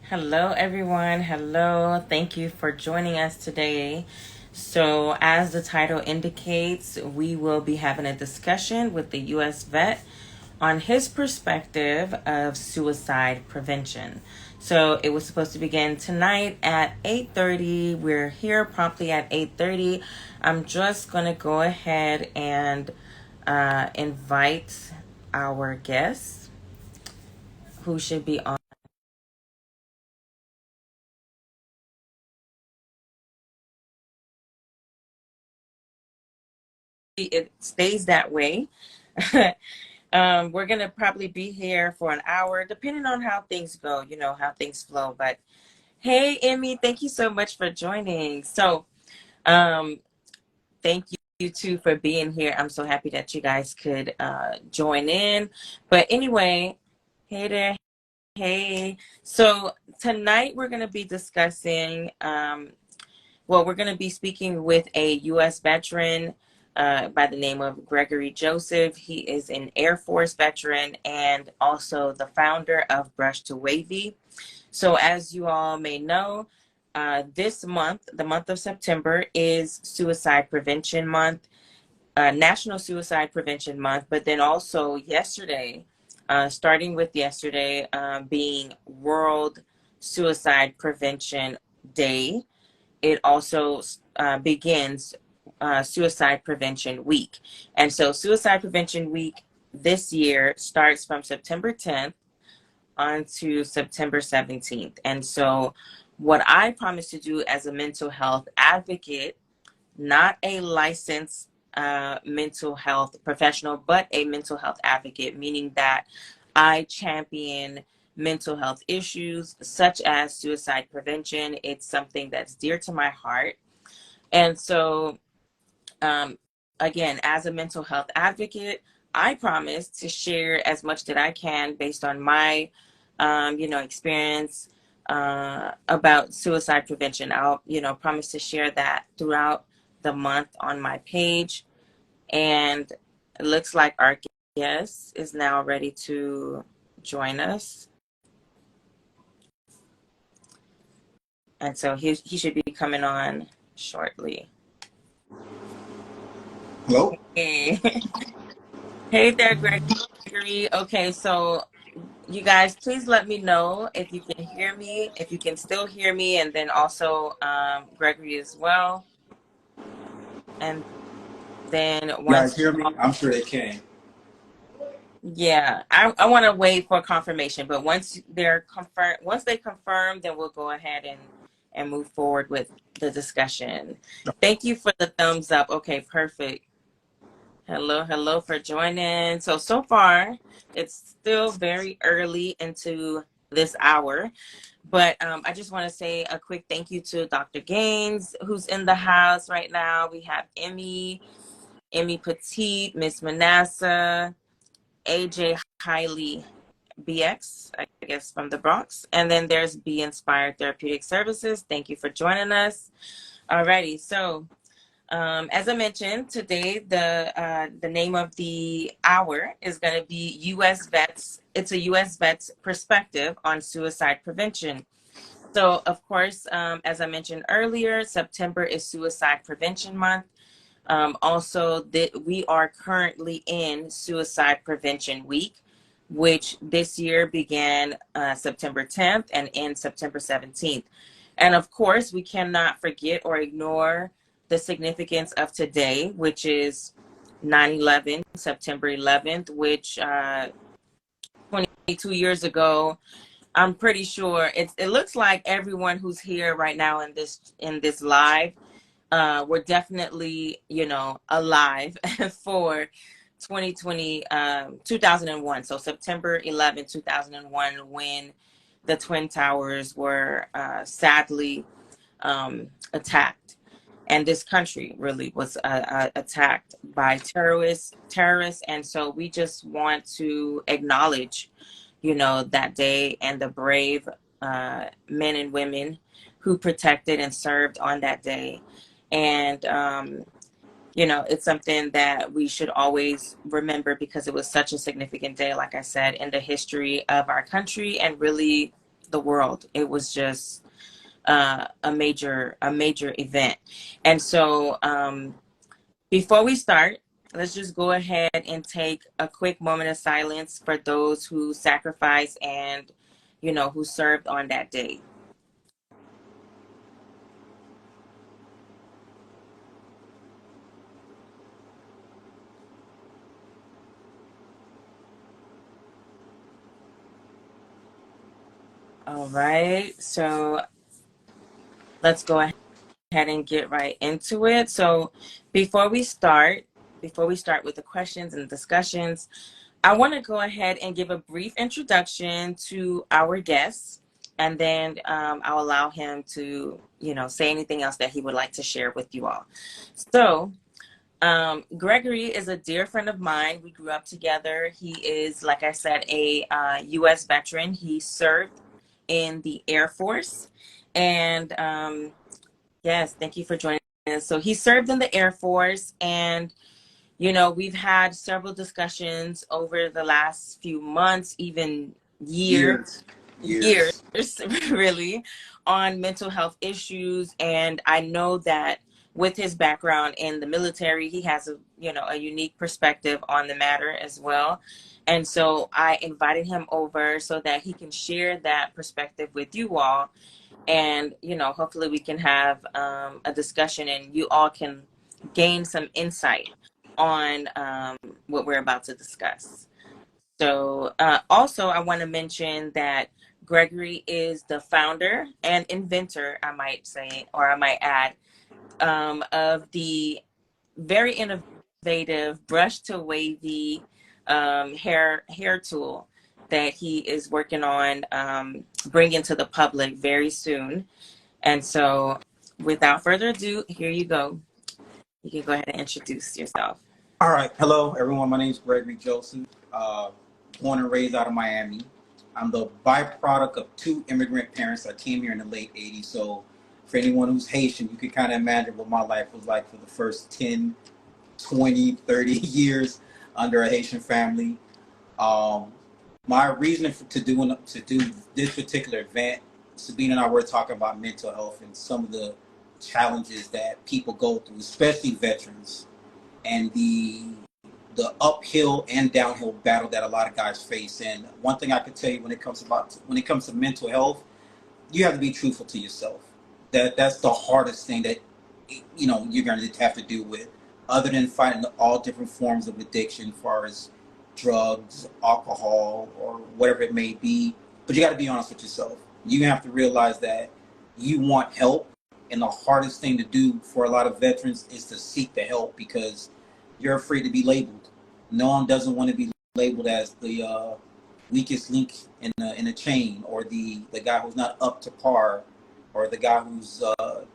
Hello, everyone. Hello. Thank you for joining us today. So, as the title indicates, we will be having a discussion with the U.S. vet on his perspective of suicide prevention. So, it was supposed to begin tonight at 8:30. We're here promptly at 8:30. I'm just going to go ahead and invite our guests who should be on. It stays that way. We're gonna probably be here for an hour, depending on how things go, how things flow. But hey, Emmy, thank you so much for joining. So, um, thank you too for being here. I'm so happy that you guys could join in. But anyway, hey there, hey. So tonight we're gonna be discussing we're going to be speaking with a U.S. veteran by the name of Gregory Joseph. He is an Air Force veteran and also the founder of Brush to Wavy. So, as you all may know, this month, the month of September, is Suicide Prevention Month, National Suicide Prevention Month, but then also yesterday, starting with yesterday, being World Suicide Prevention Day, it also begins Suicide Prevention Week. And so Suicide Prevention Week this year starts from September 10th on to September 17th. And so what I promise to do as a mental health advocate, not a licensed mental health professional, but a mental health advocate, meaning that I champion mental health issues such as suicide prevention. It's something that's dear to my heart. And so, um, again, as a mental health advocate, I promise to share as much that I can based on my, experience about suicide prevention. I'll, promise to share that throughout the month on my page. And it looks like our guest is now ready to join us. And so he should be coming on shortly. Hello? Hey, hey there, Gregory. Okay, so you guys, please let me know if you can hear me, if you can still hear me, and then also Gregory as well. And then You guys once, hear me? I'm sure they can. yeah, I want to wait for confirmation, but once they confirm, then we'll go ahead and move forward with the discussion. Thank you for the thumbs up. Okay, perfect. Hello for joining. So far, it's still very early into this hour, but I just want to say a quick thank you to Dr. Gaines, who's in the house right now. We have Emmy Petite, Miss Manasseh, AJ Hiley, BX, I guess from the Bronx. And then there's Be Inspired Therapeutic Services. Thank you for joining us. Alrighty, so as I mentioned today, the name of the hour is going to be U.S. Vets. It's a U.S. Vets perspective on suicide prevention. So, of course, as I mentioned earlier, September is Suicide Prevention Month. Also, we are currently in Suicide Prevention Week, which this year began September 10th and ends September 17th. And of course, we cannot forget or ignore the significance of today, which is 9/11, September 11th, which 22 years ago. I'm pretty sure it looks like everyone who's here right now in this live, we're definitely, alive for 2020, 2001. So September 11, 2001, when the Twin Towers were sadly attacked. And this country really was attacked by terrorists. And so we just want to acknowledge, that day and the brave men and women who protected and served on that day. And, it's something that we should always remember because it was such a significant day, like I said, in the history of our country and really the world. It was just a major event. And so before we start, let's just go ahead and take a quick moment of silence for those who sacrificed and, you know, who served on that day. All right, so let's go ahead and get right into it. So before we start with the questions and discussions, I want to go ahead and give a brief introduction to our guests, and then I'll allow him to, you know, say anything else that he would like to share with you all. So, Gregory is a dear friend of mine. We grew up together. He is, like I said, a U.S. veteran. He served in the Air Force, and yes, thank you for joining us. So he served in the Air Force, and you know, we've had several discussions over the last few months, even years, really, on mental health issues. And I know that with his background in the military, he has a, you know, a unique perspective on the matter as well. And so I invited him over so that he can share that perspective with you all. And, you know, hopefully we can have a discussion and you all can gain some insight on what we're about to discuss. So also I want to mention that Gregory is the founder and inventor, I might say, or I might add, of the very innovative brush to wavy hair tool that he is working on bringing to the public very soon. And so without further ado, here you go. You can go ahead and introduce yourself. All right. Hello, everyone. My name is Gregory Joseph, born and raised out of Miami. I'm the byproduct of two immigrant parents that came here in the late 80s. So for anyone who's Haitian, you can kind of imagine what my life was like for the first 10, 20, 30 years under a Haitian family. My reasoning to do this particular event, Sabine and I were talking about mental health and some of the challenges that people go through, especially veterans, and the uphill and downhill battle that a lot of guys face. And one thing I can tell you when it comes to mental health, you have to be truthful to yourself. That's the hardest thing that you're going to have to deal with, other than fighting all different forms of addiction, as far as drugs, alcohol, or whatever it may be. But you got to be honest with yourself. You have to realize that you want help, and the hardest thing to do for a lot of veterans is to seek the help because you're afraid to be labeled. No one doesn't want to be labeled as the weakest link in the chain, or the guy who's not up to par, or the guy who's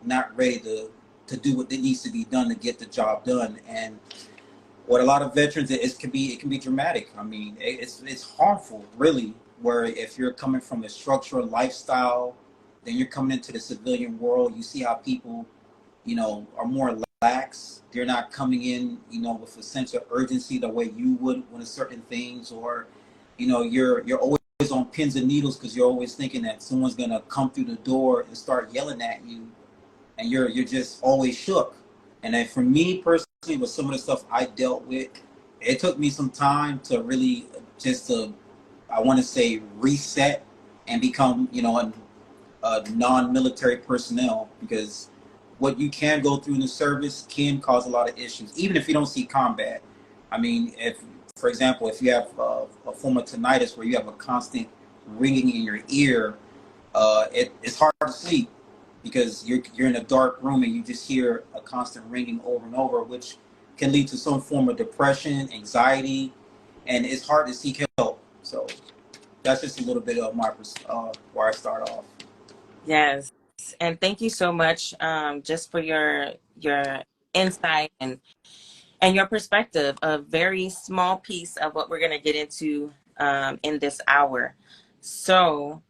not ready to do what needs to be done to get the job done. And what a lot of veterans, it can be dramatic. I mean, it's harmful, really. Where if you're coming from a structured lifestyle, then you're coming into the civilian world. You see how people, are more lax. They're not coming in, with a sense of urgency the way you would when certain things, or, you're always on pins and needles because you're always thinking that someone's gonna come through the door and start yelling at you, and you're just always shook. And then for me personally, with some of the stuff I dealt with, it took me some time to really I want to say, reset and become, a non-military personnel, because what you can go through in the service can cause a lot of issues, even if you don't see combat. I mean, for example, if you have a form of tinnitus where you have a constant ringing in your ear, it's hard to sleep because you're in a dark room and you just hear a constant ringing over and over, which can lead to some form of depression, anxiety, and it's hard to seek help. So that's just a little bit of my where I start off. Yes, and thank you so much, just for your insight and your perspective. A very small piece of what we're going to get into in this hour. So,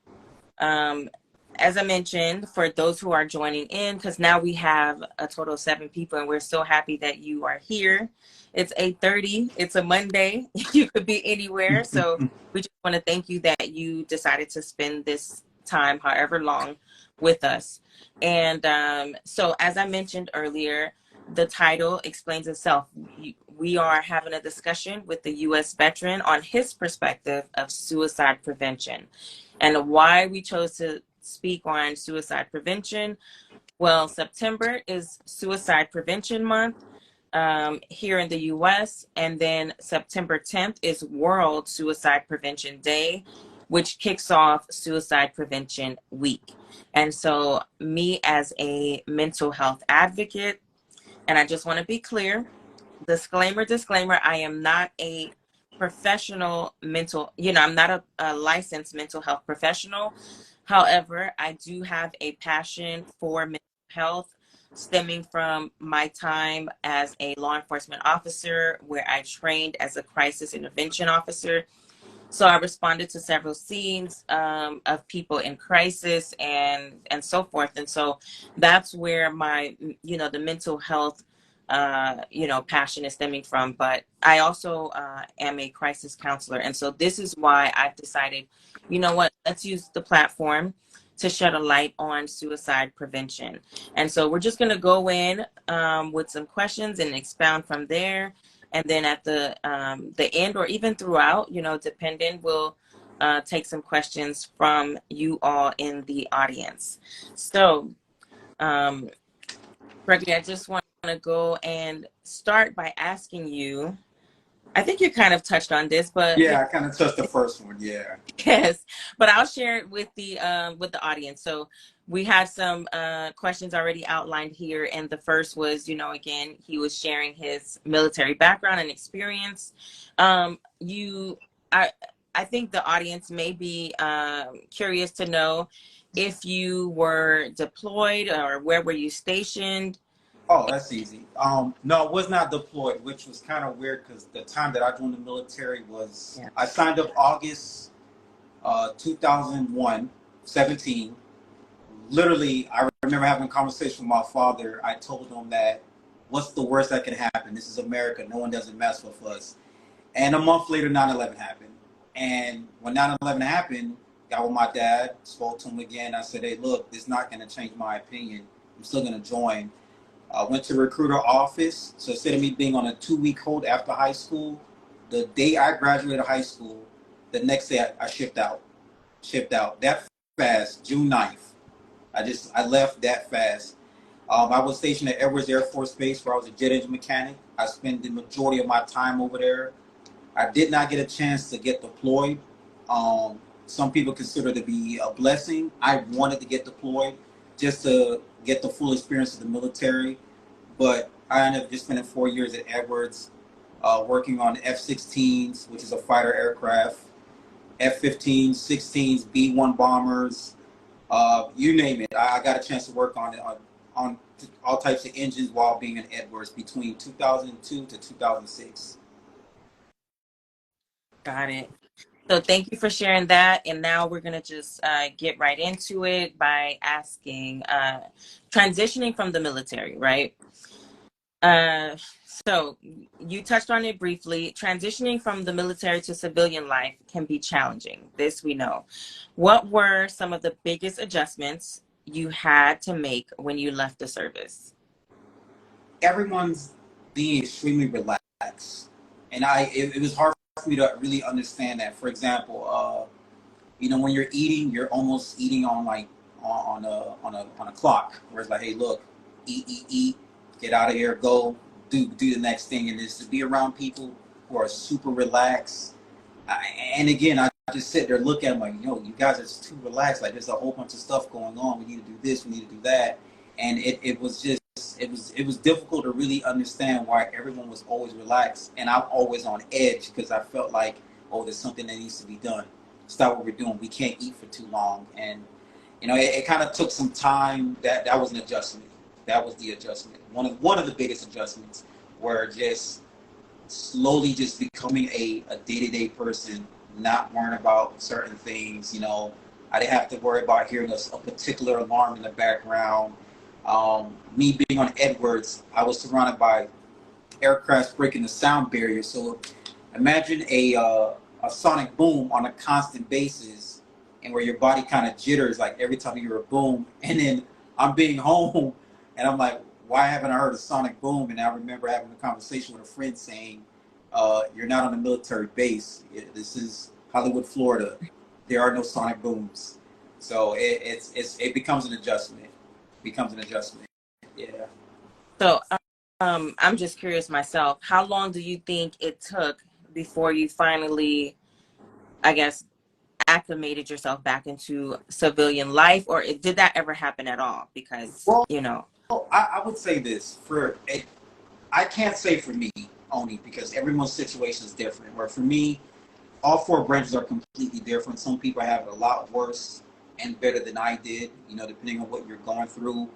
as I mentioned, for those who are joining in, because now we have a total of 7 people, and we're so happy that you are here. It's 8:30. It's a Monday. You could be anywhere. So we just want to thank you that you decided to spend this time, however long, with us. And so, as I mentioned earlier, the title explains itself. We are having a discussion with the U.S. veteran on his perspective of suicide prevention. And why we chose to speak on suicide prevention. Well, September is Suicide Prevention Month here in the US. And then September 10th is World Suicide Prevention Day, which kicks off Suicide Prevention Week. And so, me as a mental health advocate, and I just want to be clear, disclaimer, I am not a professional mental, I'm not a licensed mental health professional. However, I do have a passion for mental health stemming from my time as a law enforcement officer, where I trained as a crisis intervention officer. So I responded to several scenes of people in crisis and so forth. And so that's where my, the mental health, passion is stemming from. But I also am a crisis counselor. And so this is why I've decided, you know what, let's use the platform to shed a light on suicide prevention. And so we're just going to go in with some questions and expound from there. And then at the end, or even throughout, depending, we'll take some questions from you all in the audience. So, Gregory, I just want to go and start by asking you. I think you kind of touched on this, but Yeah, I kind of touched the first one. Yeah. yes, but I'll share it with the audience. So we had some questions already outlined here, and the first was, again, he was sharing his military background and experience. You, I think the audience may be curious to know if you were deployed or where were you stationed. Oh, that's easy. No, I was not deployed, which was kind of weird because the time that I joined the military was Yeah. I signed up August 2001, 17. Literally, I remember having a conversation with my father. I told him that what's the worst that can happen? This is America. No one doesn't mess with us. And a month later, 9/11 happened. And when 9/11 happened, got with my dad, spoke to him again. I said, hey, look, this is not going to change my opinion. I'm still going to join. I went to the recruiter office. So instead of me being on a 2-week hold after high school, the day I graduated high school, the next day I shipped out. That fast, June 9th. I left that fast. I was stationed at Edwards Air Force Base where I was a jet engine mechanic. I spent the majority of my time over there. I did not get a chance to get deployed. Some people consider it to be a blessing. I wanted to get deployed just to get the full experience of the military. But I ended up just spending 4 years at Edwards, working on F-16s, which is a fighter aircraft, F-15s, 16s, B-1 bombers, you name it. I got a chance to work on it, on all types of engines while being in Edwards between 2002 to 2006. Got it. So thank you for sharing that. And now we're going to just get right into it by asking, transitioning from the military, right? Uh, so you touched on it briefly. Transitioning from the military to civilian life can be challenging. This we know. What were some of the biggest adjustments you had to make when you left the service? Everyone's being extremely relaxed, and it was hard for me to really understand that. For example, when you're eating, you're almost eating on like on a clock, where it's like, hey, look, eat, get out of here, go do the next thing, and is to be around people who are super relaxed. And again, I just sit there, look at them like, you guys are just too relaxed. Like there's a whole bunch of stuff going on. We need to do this, we need to do that, and it was just. It was difficult to really understand why everyone was always relaxed and I'm always on edge because I felt like, oh, there's something that needs to be done. Stop what we're doing. We can't eat for too long. And, it kind of took some time. That was an adjustment. That was the adjustment. One of the biggest adjustments were just slowly just becoming a day-to-day person, not worrying about certain things. I didn't have to worry about hearing a particular alarm in the background. Me being on Edwards, I was surrounded by aircrafts breaking the sound barrier. So imagine a sonic boom on a constant basis and where your body kind of jitters like every time you hear a boom. And then I'm being home, and I'm like, why haven't I heard a sonic boom? And I remember having a conversation with a friend saying, "You're not on a military base. This is Hollywood, Florida. There are no sonic booms." So it becomes an adjustment. Becomes an adjustment. Yeah. So, I'm just curious myself. How long do you think it took before you finally, I guess, acclimated yourself back into civilian life, or did that ever happen at all? Because Well, you know, I would say this for it. I can't say for me only because everyone's situation is different. Where for me, all four branches are completely different. Some people have it a lot worse and better than I did. You know, depending on what you're going through.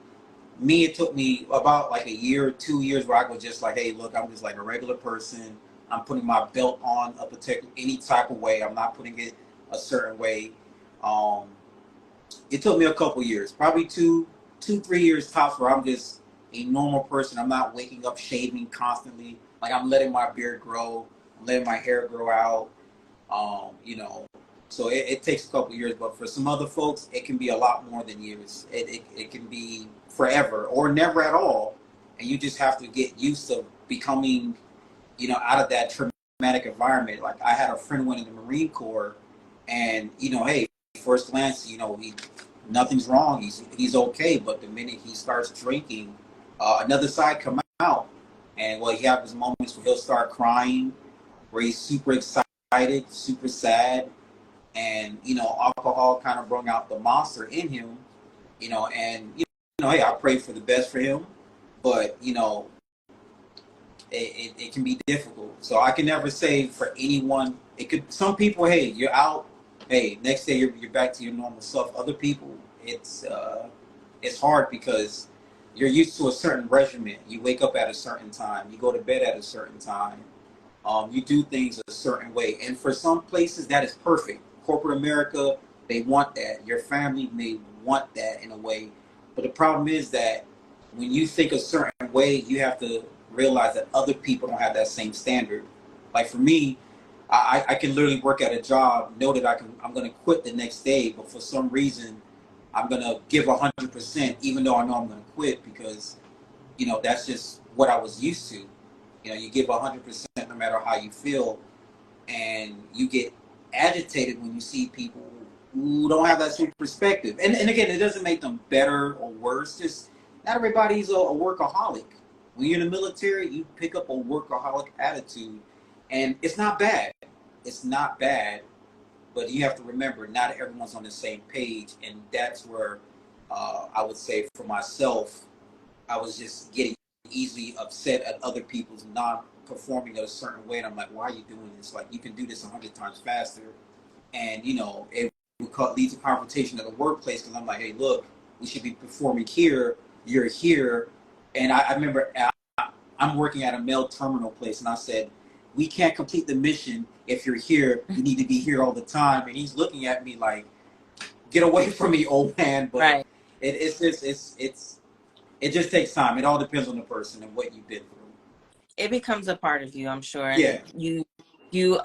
Me, it took me about like a year or 2 years where I was just like, hey, look, I'm just like a regular person. I'm putting my belt on a particular any type of way. I'm not putting it a certain way. Um, it took me a couple years, probably 3 years tops, where I'm just a normal person. I'm not waking up shaving constantly. Like I'm letting my beard grow, I'm letting my hair grow out. You know, so it takes a couple years, but for some other folks, it can be a lot more than years. It can be forever or never at all, and you just have to get used to becoming, out of that traumatic environment. Like I had a friend went in the Marine Corps, and hey, first glance, nothing's wrong. He's okay, but the minute he starts drinking, another side come out, and well, he has his moments where he'll start crying, where he's super excited, super sad, and alcohol kind of brought out the monster in him, and hey, I pray for the best for him, but it can be difficult. So I can never say for anyone. It could some people, hey, you're out. Hey, next day you're back to your normal self. Other people, it's hard because you're used to a certain regimen. You wake up at a certain time. You go to bed at a certain time. You do things a certain way, and for some places that is perfect. Corporate America, they want that. Your family may want that in a way, but the problem is that when you think a certain way, you have to realize that other people don't have that same standard. Like for me, I can literally work at a job, know that I'm going to quit the next day, but for some reason, I'm going to give 100%, even though I know I'm going to quit because that's just what I was used to. You give 100% no matter how you feel, and you get agitated when you see people who don't have that same perspective. And again, it doesn't make them better or worse. Just not everybody's a workaholic. When you're in the military, you pick up a workaholic attitude, and it's not bad. It's not bad, but you have to remember, not everyone's on the same page, and that's where I would say for myself, I was just getting easily upset at other people's not performing a certain way, and I'm like, why are you doing this? Like, you can do this 100 times faster, and it would lead to confrontation at the workplace because I'm like, hey, look, we should be performing here. You're here, and I remember I'm working at a mail terminal place, and I said, we can't complete the mission if you're here. You need to be here all the time, and he's looking at me like, get away from me, old man. But right? it just takes time. It all depends on the person and what you've been through. It becomes a part of you, I'm sure. Yeah, And you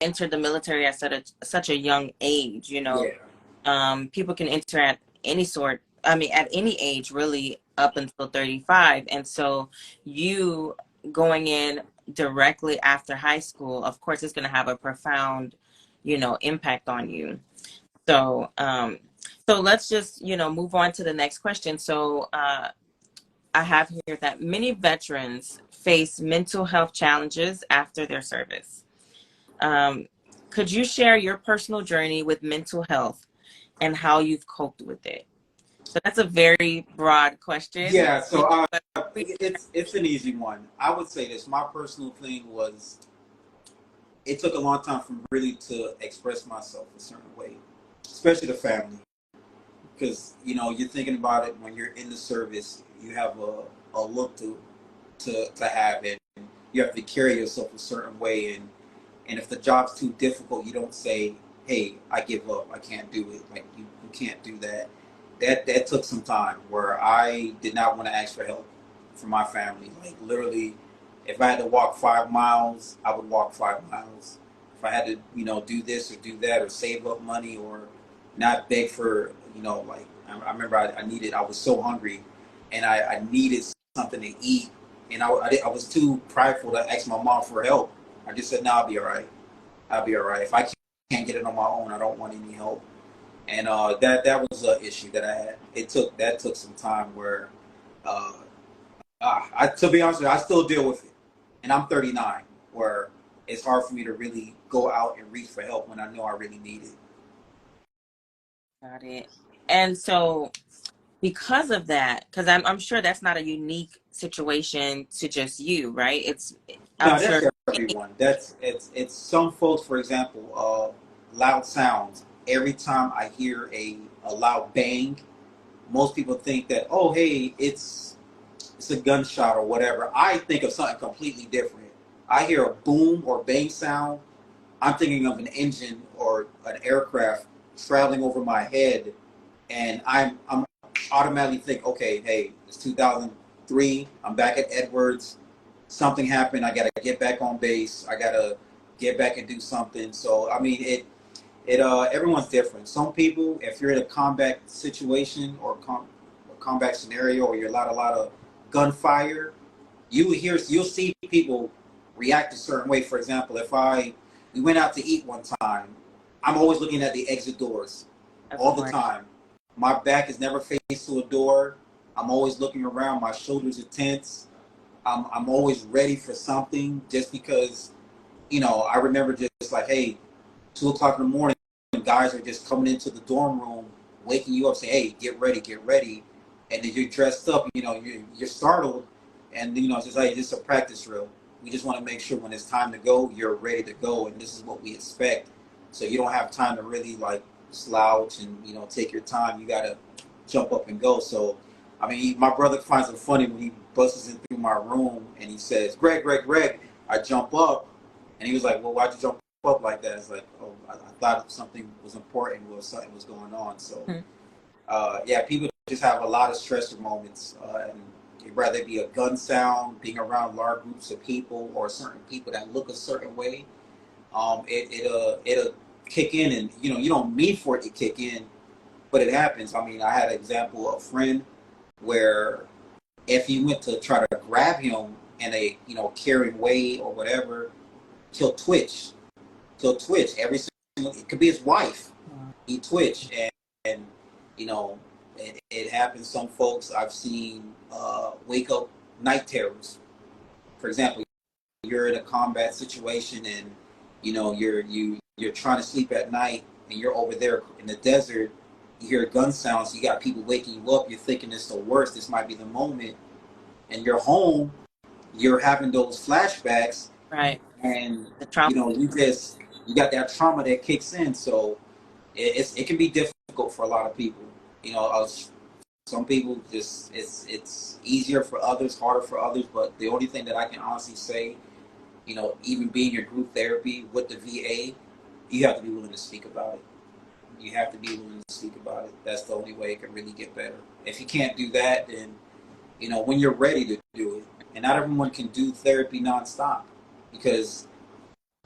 entered the military at such a young age. yeah, People can enter at any sort. I mean, at any age, really, up until 35. And so, you going in directly after high school, of course, it's going to have a profound, impact on you. So, so let's just, move on to the next question. So, I have here that many veterans face mental health challenges after their service. Um, could you share your personal journey with mental health and how you've coped with it? So that's a very broad question. yeah. So But it's an easy one. I would say this. My personal thing was it took a long time for me really to express myself a certain way, especially the family, because you're thinking about it when you're in the service. You have a look to have it. You have to carry yourself a certain way, and if the job's too difficult, you don't say, hey, I give up, I can't do it. Like you can't do that. That took some time where I did not want to ask for help from my family. Like literally, if I had to walk 5 miles, I would walk 5 miles. If I had to do this or do that or save up money or not beg for, like I remember I was so hungry, and I needed something to eat, and I was too prideful to ask my mom for help. I just said, "No, I'll be all right. I'll be all right. If I can't get it on my own, I don't want any help." And that was an issue that I had. That took some time where, uh, to be honest with you, I still deal with it, and I'm 39, where it's hard for me to really go out and reach for help when I know I really need it. Got it. And so because of that, because I'm sure that's not a unique situation to just you, right? I'm No, sure. that's everyone. It's some folks, for example, loud sounds. Every time I hear a loud bang, most people think that, oh, hey, it's a gunshot or whatever. I think of something completely different. I hear a boom or bang sound, I'm thinking of an engine or an aircraft traveling over my head, and I'm automatically think, okay, hey, it's 2003. I'm back at Edwards. Something happened. I gotta get back on base. I gotta get back and do something. So I mean, it everyone's different. Some people, if you're in a combat situation or a combat scenario, or you're a lot of gunfire, you'll see people react a certain way. For example, if we went out to eat one time, I'm always looking at the exit doors Of all the course. time. My back is never faced to a door. I'm always looking around. My shoulders are tense. I'm always ready for something, just because I remember just like, hey, 2 o'clock in the morning, guys are just coming into the dorm room, waking you up, saying, hey, get ready, and then you're dressed up. You're startled, and it's just like, it's a practice drill. We just want to make sure when it's time to go, you're ready to go, and this is what we expect. So you don't have time to really like slouch and take your time. You gotta jump up and go. So, I mean, my brother finds it funny when he busts in through my room and he says, "Greg, Greg, Greg." I jump up, and he was like, "Well, why'd you jump up like that?" It's like, "Oh, I thought something was important, or something was going on." So, Hmm. yeah, people just have a lot of stressor moments, and whether it be a gun sound, being around large groups of people, or certain people that look a certain way, it'll kick in, and you don't mean for it to kick in, but it happens. I mean, I had an example of a friend where if you went to try to grab him in a carrying way or whatever, he'll twitch. He'll twitch every single. It could be his wife. He twitch, and you know it happens. Some folks I've seen wake up night terrors. For example, you're in a combat situation, and you're trying to sleep at night, and you're over there in the desert. You hear gun sounds. You got people waking you up. You're thinking it's the worst. This might be the moment, and you're home. You're having those flashbacks, Right. and The trauma. you got that trauma that kicks in. So it can be difficult for a lot of people. Some people just it's easier for others, harder for others. But the only thing that I can honestly say, even being your group therapy with the VA, you have to be willing to speak about it. You have to be willing to speak about it. That's the only way it can really get better. If you can't do that, then when you're ready to do it, and not everyone can do therapy nonstop, because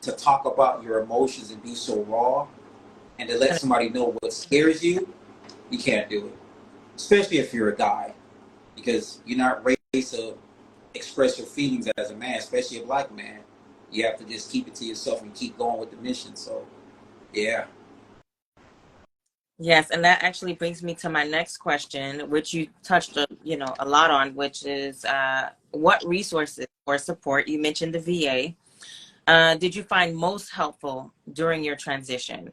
to talk about your emotions and be so raw and to let somebody know what scares you, you can't do it. Especially if you're a guy, because you're not raised to express your feelings as a man, especially a black man. You have to just keep it to yourself and keep going with the mission. So, yeah. Yes, and that actually brings me to my next question, which you touched a lot on, which is what resources or support, you mentioned the VA, did you find most helpful during your transition,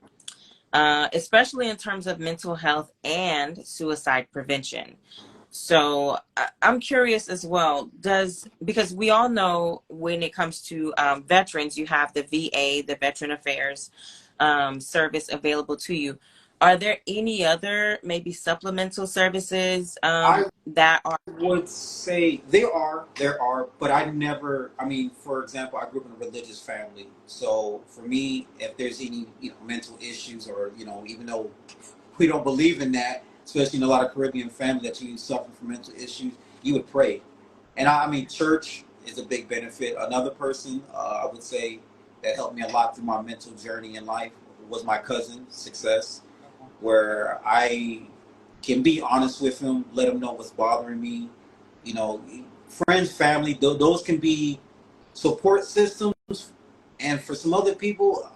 especially in terms of mental health and suicide prevention? So I'm curious as well, because we all know when it comes to veterans, you have the VA, the Veteran Affairs service available to you. Are there any other maybe supplemental services I that are? would say there are, but I never. I mean, for example, I grew up in a religious family, so for me, if there's any mental issues, or even though we don't believe in that, especially in a lot of Caribbean families that you suffer from mental issues, you would pray, and I mean, church is a big benefit. Another person I would say that helped me a lot through my mental journey in life was my cousin, Success. where I can be honest with them, let them know what's bothering me. You know, friends, family, those can be support systems. And for some other people,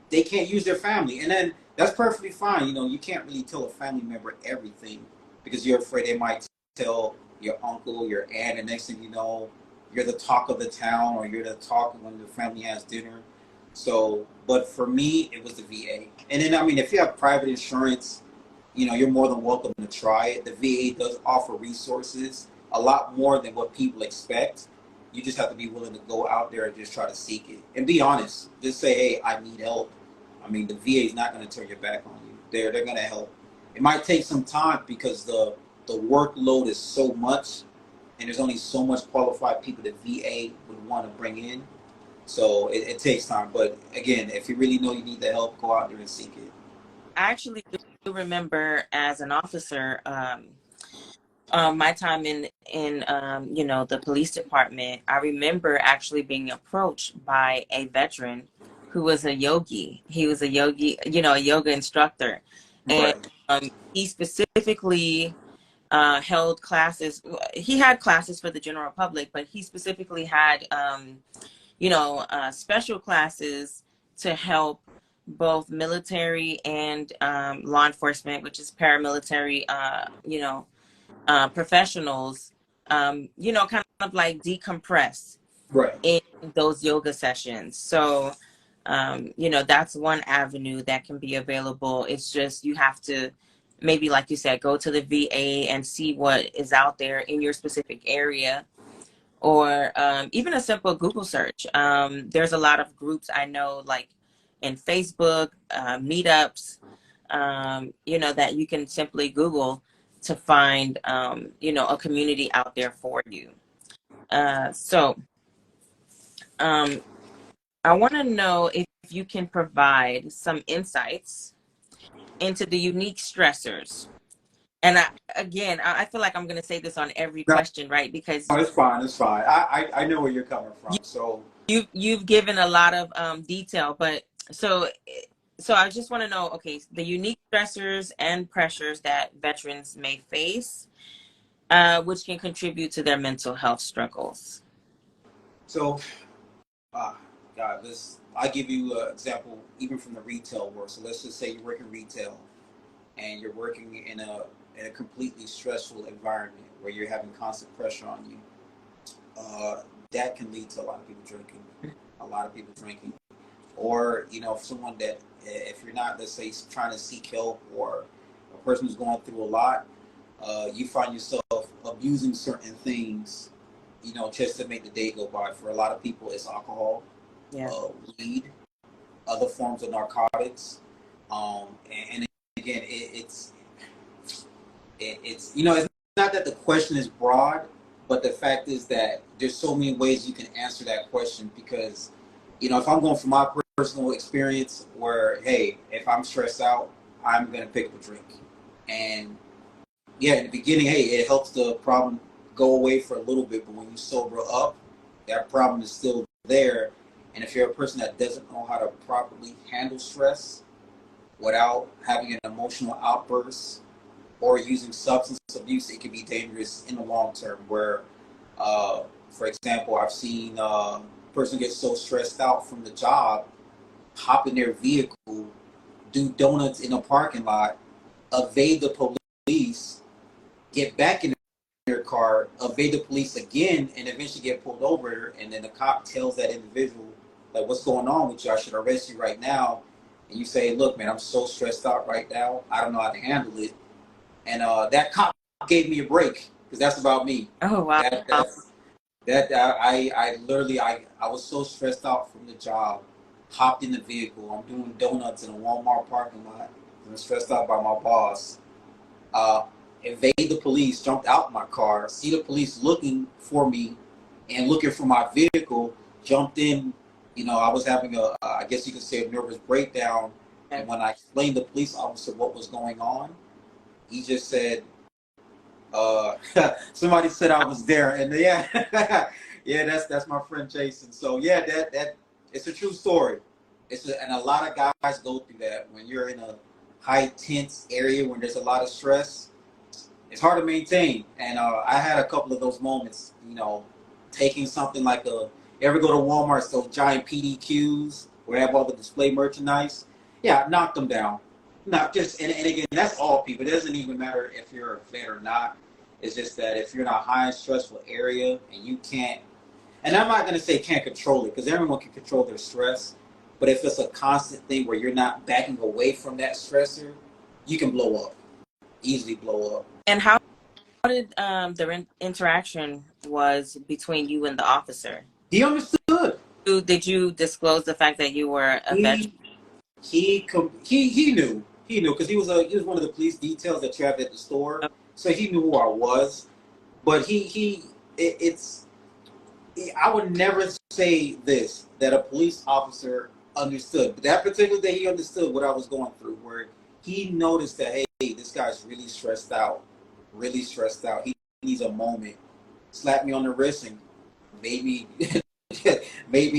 they can't use their family. And then that's perfectly fine. You know, you can't really tell a family member everything because you're afraid they might tell your uncle, your aunt, and next thing you know, you're the talk of the town or you're the talk when the family has dinner. So, but for me, it was the VA. And then, I mean, if you have private insurance, you know, you're more than welcome to try it. The VA does offer resources, a lot more than what people expect. You just have to be willing to go out there and just try to seek it. And be honest. Just say, hey, I need help. I mean, the VA is not going to turn your back on you. They're going to help. It might take some time because the workload is so much and there's only so much qualified people the VA would want to bring in. So it takes time. But again, if you really know you need the help, go out there and seek it. I actually do remember as an officer, my time in you know, the police department. I remember actually being approached by a veteran who was a yogi. He was a yogi, you know, a yoga instructor, and Right. he specifically held classes. He had classes for the general public, but he specifically had you know, special classes to help both military and law enforcement, which is paramilitary, you know, professionals, you know, kind of like decompress Right. in those yoga sessions. So, you know, that's one avenue that can be available. It's just you have to maybe, like you said, go to the VA and see what is out there in your specific area, or even a simple Google search. There's a lot of groups I know, like in Facebook, meetups, you know, that you can simply Google to find, you know, a community out there for you. So um, I want to know if you can provide some insights into the unique stressors. And again, I feel like I'm going to say this on every No, question, right? Because it's fine. It's fine. I know where you're coming from. So you've given a lot of detail, but so so I just want to know, okay, the unique stressors and pressures that veterans may face, which can contribute to their mental health struggles. so ah God, this I give you an example even from the retail world. So let's just say you're working retail and you're working in a completely stressful environment where you're having constant pressure on you. That can lead to a lot of people drinking. A lot of people drinking. Or you know, someone that if you're not, let's say, trying to seek help, or a person who's going through a lot, you find yourself abusing certain things, you know, just to make the day go by. For a lot of people, it's alcohol, Yeah. weed, other forms of narcotics, and again, it's you know, it's not that the question is broad, but the fact is that there's so many ways you can answer that question because, you know, if I'm going from my personal experience where, hey, if I'm stressed out, I'm gonna pick up a drink, and yeah, in the beginning, hey, it helps the problem go away for a little bit, but when you sober up, that problem is still there. And if you're a person that doesn't know how to properly handle stress without having an emotional outburst or using substance abuse, it can be dangerous in the long term. Where, for example, I've seen a person get so stressed out from the job, hop in their vehicle, do donuts in a parking lot, evade the police, get back in their car, evade the police again, and eventually get pulled over. And then the cop tells that individual, like, what's going on with you? I should arrest you right now. And you say, look, man, I'm so stressed out right now. I don't know how to handle it. And that cop gave me a break because that's about me. Oh, wow. That's that I literally I was so stressed out from the job, hopped in the vehicle. I'm doing donuts in a Walmart parking lot. I'm stressed out by my boss. Uh, Evade the police, jumped out my car, see the police looking for me and looking for my vehicle, jumped in. You know, I was having I guess you could say, a nervous breakdown. And when I explained to the police officer what was going on, he just said, uh, somebody said I was there, and yeah, yeah, that's my friend Jason. So yeah, that it's a true story. And a lot of guys go through that when you're in a high tense area when there's a lot of stress, it's hard to maintain. And I had a couple of those moments, taking something like a, you ever go to Walmart, those giant PDQs where they have all the display merchandise? Yeah, knock them down. Not just, and again, that's all people. It doesn't even matter if you're a vet or not. It's just that if you're in a high stressful area and you can't, and I'm not going to say can't control it because everyone can control their stress, but if it's a constant thing where you're not backing away from that stressor, you can blow up, easily blow up. And how did the interaction was between you and the officer? He understood. Did you disclose the fact that you were a veteran? He he knew because he was one of the police details that you have at the store, so he knew who I was. But it's I would never say this that a police officer understood, but that particular day he understood what I was going through. Where he noticed that, hey, this guy's really stressed out, really stressed out. He needs a moment. Slapped me on the wrist and made me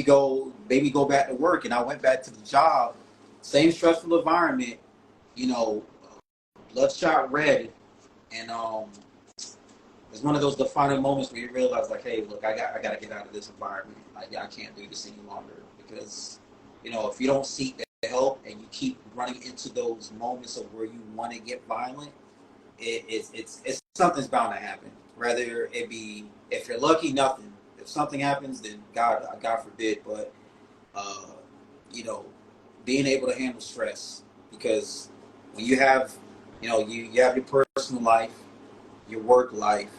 go back to work, and I went back to the job. Same stressful environment, you know, bloodshot red, and it's one of those defining moments where you realize, like, hey, look, I got to get out of this environment. I can't do this any longer because, if you don't seek the help and you keep running into those moments of where you want to get violent, it's something's bound to happen. Whether it be, if you're lucky, nothing. If something happens, then God forbid. But you know, being able to handle stress, because when you have, you have your personal life, your work life,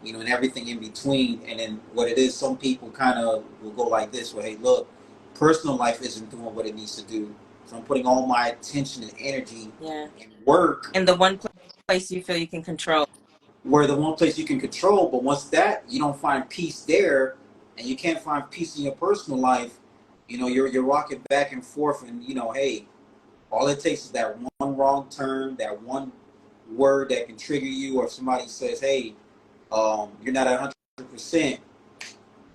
and everything in between. And then what it is, some people kind of will go like this: well, hey, look, personal life isn't doing what it needs to do, so I'm putting all my attention and energy in work. And the one place you feel you can control. Where the one place you can control, but once that you don't find peace there, and you can't find peace in your personal life, you're rocking back and forth, and hey, all it takes is that one wrong turn, that one word that can trigger you, or if somebody says, hey, you're not 100%,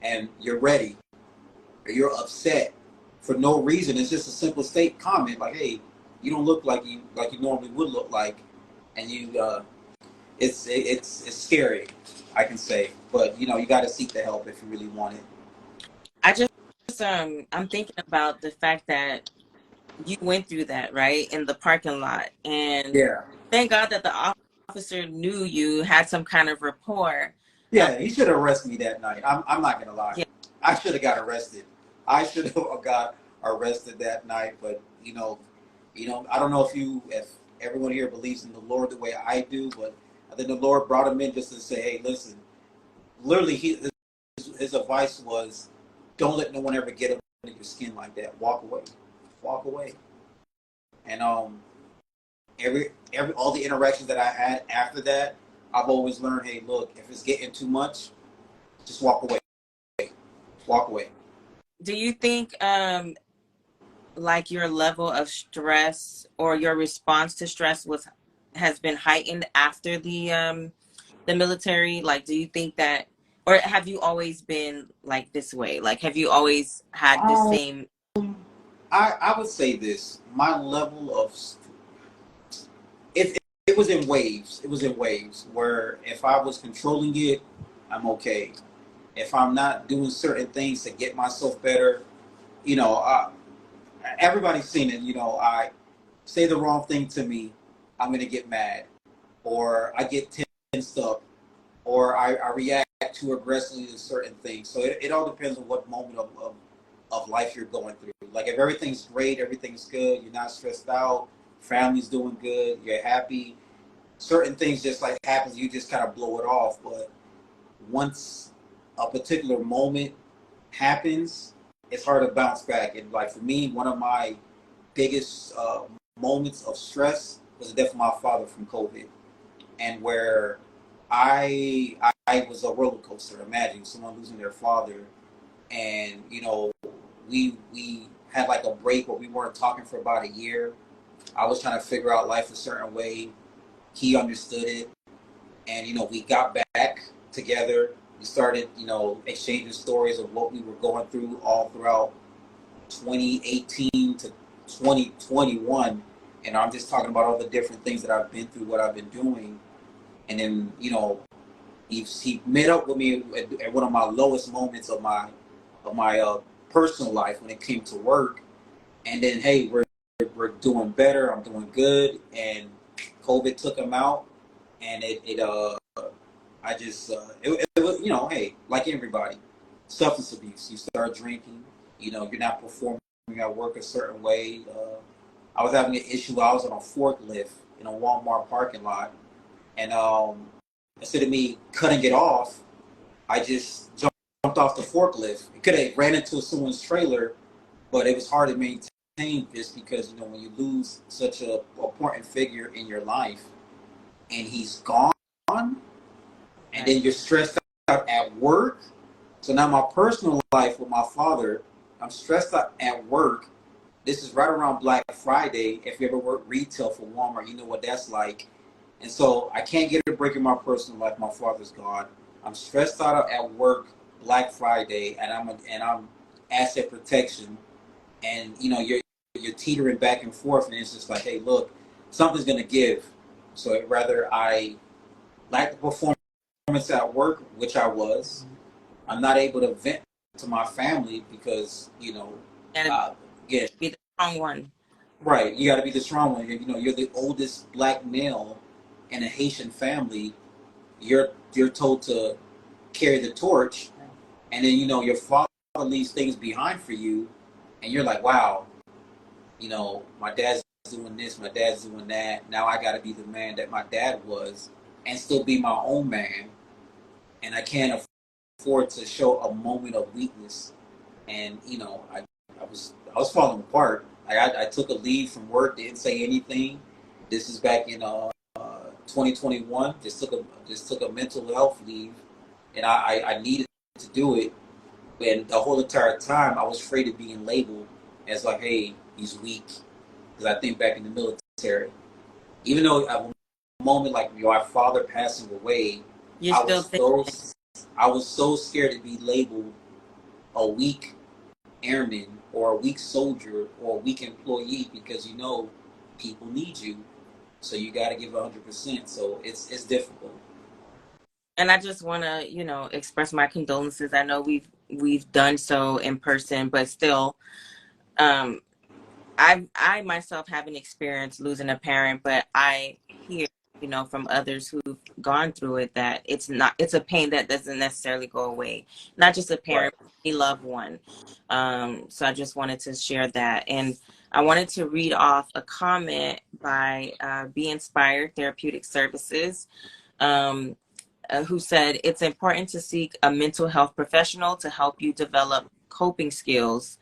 and you're ready, or you're upset for no reason. It's just a simple state comment like, hey, you don't look like you normally would look like, and it's scary, I can say, but you got to seek the help if you really want it. I just I'm thinking about the fact that you went through that, right, in the parking lot, and Yeah. thank God that the officer knew you had some kind of rapport. Yeah, he should have arrested me that night. I'm not gonna lie. Yeah. I should have got arrested. I should have got arrested that night. But I don't know if everyone here believes in the Lord the way I do, but I think the Lord brought him in just to say, hey, listen. Literally, his advice was, don't let no one ever get under your skin like that. Walk away, walk away. And every all the interactions that I had after that, I've always learned, hey, look, if it's getting too much, just walk away. Walk away. Do you think like your level of stress or your response to stress has been heightened after the military? Like, do you think that, or have you always been like this way? Like, have you always had the Um, same? I would say this. My level of it was in waves. It was in waves where if I was controlling it, I'm okay. If I'm not doing certain things to get myself better, you know, I, everybody's seen it. I say the wrong thing to me, I'm gonna get mad, or I get tensed up, or I react too aggressively to certain things. So it all depends on what moment of life you're going through. Like if everything's great, everything's good, you're not stressed out, family's doing good, you're happy, certain things just like happens, you just kind of blow it off. But once a particular moment happens, it's hard to bounce back. And like for me, one of my biggest moments of stress was the death of my father from COVID, and where I was a roller coaster. Imagine someone losing their father, and we had like a break where we weren't talking for about a year. I was trying to figure out life a certain way. He understood it, and we got back together. We started exchanging stories of what we were going through all throughout 2018 to 2021, And I'm just talking about all the different things that I've been through, what I've been doing. And then, he met up with me at one of my lowest moments of my personal life when it came to work. And then, hey, we're doing better. I'm doing good. And COVID took him out, and I just it was, hey, like everybody, substance abuse. You start drinking. You're not performing at work a certain way. I was having an issue. I was on a forklift in a Walmart parking lot, and instead of me cutting it off, I just jumped off the forklift. It could have ran into someone's trailer, but it was hard to maintain just because when you lose such a important figure in your life and he's gone, and Right. then you're stressed out at work. So now my personal life with my father, I'm stressed out at work. This is right around Black Friday. If you ever work retail for Walmart, you know what that's like. And so I can't get a break in my personal life. My father's gone. I'm stressed out at work Black Friday, and I'm asset protection, and you're teetering back and forth, and it's just like, hey, look, something's gonna give. So rather I lack the performance at work, which I was. I'm not able to vent to my family because Gotta uh, yeah, be the strong one. right. You got to be the strong one. You're the oldest black male in a Haitian family. You're told to carry the torch, and then your father leaves things behind for you, and you're like, wow, my dad's doing this, my dad's doing that. Now I got to be the man that my dad was, and still be my own man, and I can't afford to show a moment of weakness. And I was falling apart. I took a leave from work, didn't say anything. This is back in 2021. Just took a mental health leave, and I needed to do it. And the whole entire time, I was afraid of being labeled as like, hey, he's weak. Because I think back in the military, even though at a moment like my father passing away, You're I still was thinking. so I was so scared to be labeled a weak airman or a weak soldier or a weak employee because people need you, so you got to give 100%. So it's difficult. And I just want to, express my condolences. I know we've done so in person, but still, um, I myself haven't experienced losing a parent, but I hear, from others who've gone through it that it's a pain that doesn't necessarily go away. Not just a Right. parent, but a loved one. So I just wanted to share that. And I wanted to read off a comment by Be Inspired Therapeutic Services. Um, who said it's important to seek a mental health professional to help you develop coping skills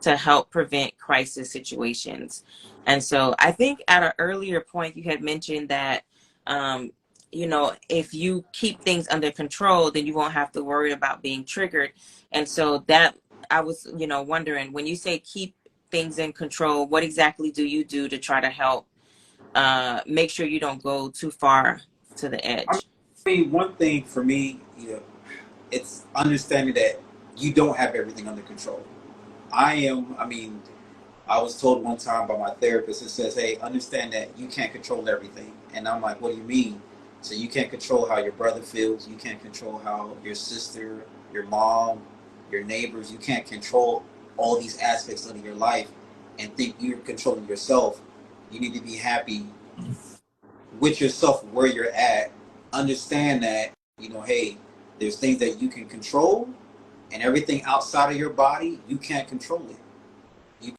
to help prevent crisis situations. And so I think at an earlier point, you had mentioned that, um, if you keep things under control, then you won't have to worry about being triggered. And so that I was, wondering when you say keep things in control, what exactly do you do to try to help make sure you don't go too far to the I edge? mean, one thing for me, it's understanding that you don't have everything under control. I was told one time by my therapist, it says, hey, understand that you can't control everything. And I'm like, what do you mean? So you can't control how your brother feels. You can't control how your sister, your mom, your neighbors, you can't control all these aspects of your life and think you're controlling yourself. You need to be happy with yourself where you're at. Understand that, hey, there's things that you can control and everything outside of your body, you can't control it. You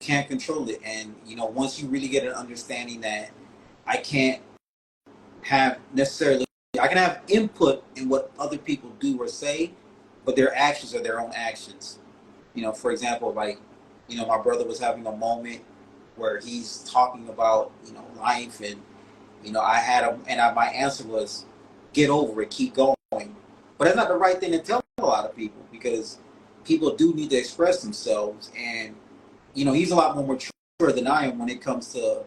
can't control it. And once you really get an understanding that I can't have necessarily, I can have input in what other people do or say, but their actions are their own actions. For example, like, my brother was having a moment where he's talking about life, and I had him, and my answer was, get over it, keep going. But that's not the right thing to tell a lot of people, because people do need to express themselves, and he's a lot more mature than I am when it comes to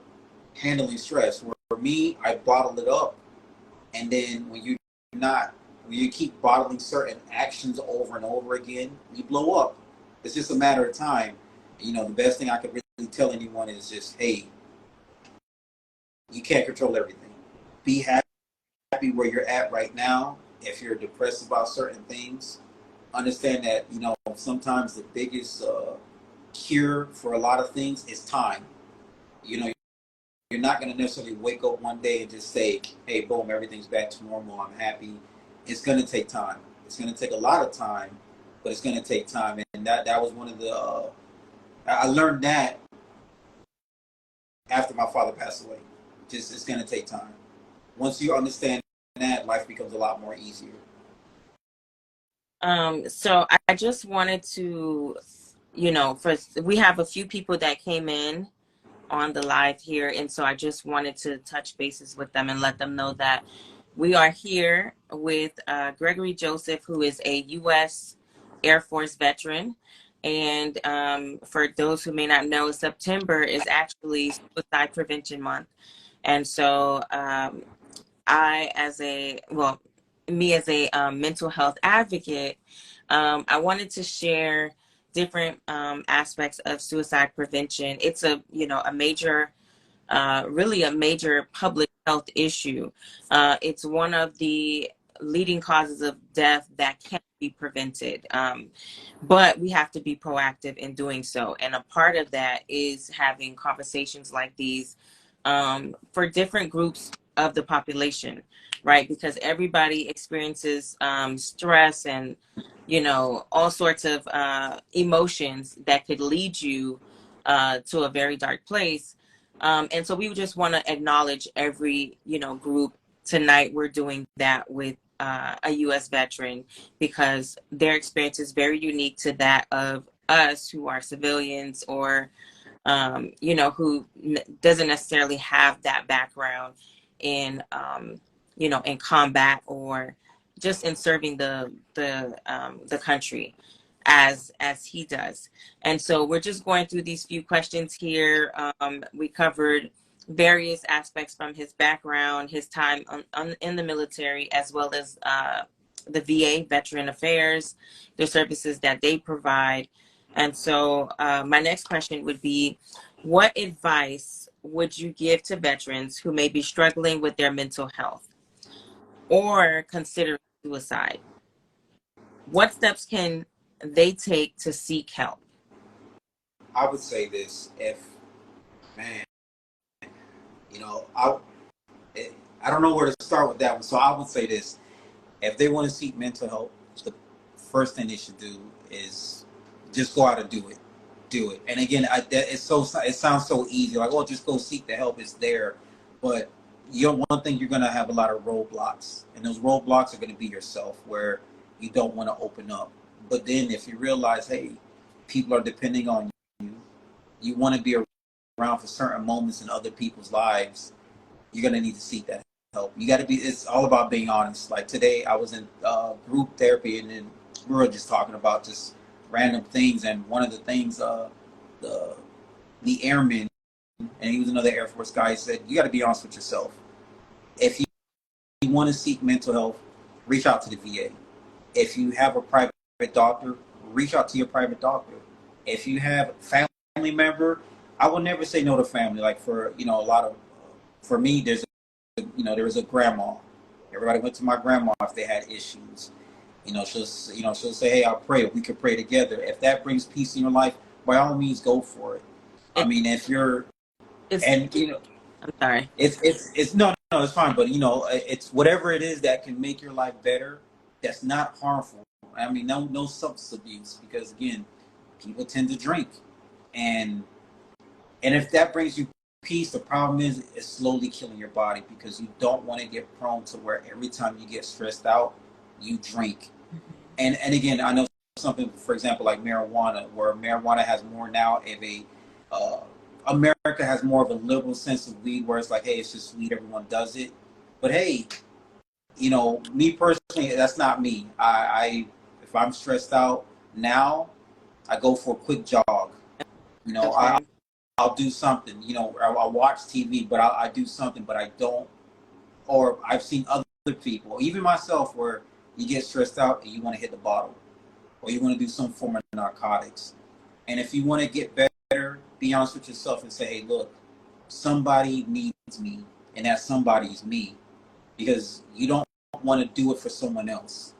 handling stress. Where for me, I bottle it up, and then when you keep bottling certain actions over and over again, you blow up. It's just a matter of time. The best thing I could really tell anyone is just, hey, You can't control everything. Be happy where you're at right now. If you're depressed about certain things, understand that, sometimes the biggest cure for a lot of things is time. You know, you're not going to necessarily wake up one day and just say, hey, boom, everything's back to normal, I'm happy. It's going to take time. It's going to take a lot of time, but it's going to take time. And that was one of the, I learned that after my father passed away. Just, it's going to take time. Once you understand that, life becomes a lot more easier. So I just wanted to, first, we have a few people that came in on the live here. And so I just wanted to touch bases with them and let them know that we are here with Gregory Joseph, who is a U.S. Air Force veteran. And for those who may not know, September is actually Suicide Prevention Month. And so me as a mental health advocate, I wanted to share different aspects of suicide prevention. It's a major, really a major public health issue. It's one of the leading causes of death that can't be prevented. But we have to be proactive in doing so. And a part of that is having conversations like these for different groups of the population, right? Because everybody experiences stress and, all sorts of emotions that could lead you to a very dark place. And so we just want to acknowledge every, group. Tonight we're doing that with a U.S. veteran because their experience is very unique to that of us who are civilians or who doesn't necessarily have that background in, in combat or just in serving the country as he does. And so we're just going through these few questions here. We covered various aspects from his background, his time in the military, as well as the VA, Veteran Affairs, the services that they provide. And so my next question would be, what advice would you give to veterans who may be struggling with their mental health or considering suicide? What steps can they take to seek help? I would say this: if man, you know, I I don't know where to start with that one, so I would say this: if they want to seek mental help, the first thing they should do is just go out and do it. Do it. And again, it sounds so easy, like, oh, just go seek the help. It's there, but one thing, you're gonna have a lot of roadblocks, and those roadblocks are gonna be yourself, where you don't want to open up. But then if you realize, hey, people are depending on you, you want to be around for certain moments in other people's lives, you're gonna need to seek that help. You got to be. It's all about being honest. Like today, I was in group therapy, and then we were just talking about just random things. And one of the things, the airman, and he was another Air Force guy, said, you got to be honest with yourself. If you want to seek mental health, reach out to the VA. If you have a private doctor, reach out to your private doctor. If you have a family member, I will never say no to family. Like for a lot of, for me, there was a grandma. Everybody went to my grandma if they had issues. She'll say, "Hey, I'll pray. We could pray together." If that brings peace in your life, by all means, go for it. I It, mean, if you're, it's, and I'm sorry. it's no, it's fine. But it's whatever it is that can make your life better. That's not harmful. I mean, no substance abuse, because again, people tend to drink, and if that brings you peace, the problem is it's slowly killing your body, because you don't want to get prone to where every time you get stressed out, you drink. And again, I know something, for example, like marijuana, where marijuana has more now of a America has more of a liberal sense of weed, where it's like, hey, it's just weed, everyone does it. But hey, me personally, that's not me. I if I'm stressed out now, I go for a quick jog. You know, I, Okay. I'll do something. I'll watch TV, but I do something. But I don't. Or I've seen other people, even myself, where you get stressed out and you want to hit the bottle, or you want to do some form of narcotics. And if you want to get better, be honest with yourself and say, hey, look, somebody needs me. and that somebody is me, because you don't want to do it for someone else.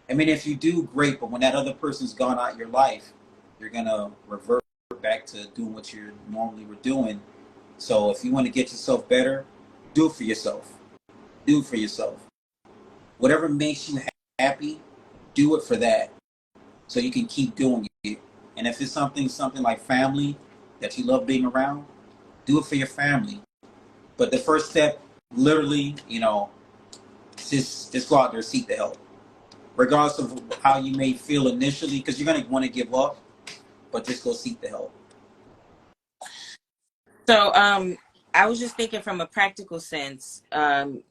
I mean, if you do, great, but when that other person's gone out your life, you're gonna revert back to doing what you normally were doing. So if you want to get yourself better, do it for yourself. Do it for yourself. Whatever makes you happy, do it for that, so you can keep doing it. And if it's something like family that you love being around, do it for your family. But the first step, literally, just go out there, seek the help, regardless of how you may feel initially, because you're gonna want to give up. But just go seek the help. So, I was just thinking from a practical sense.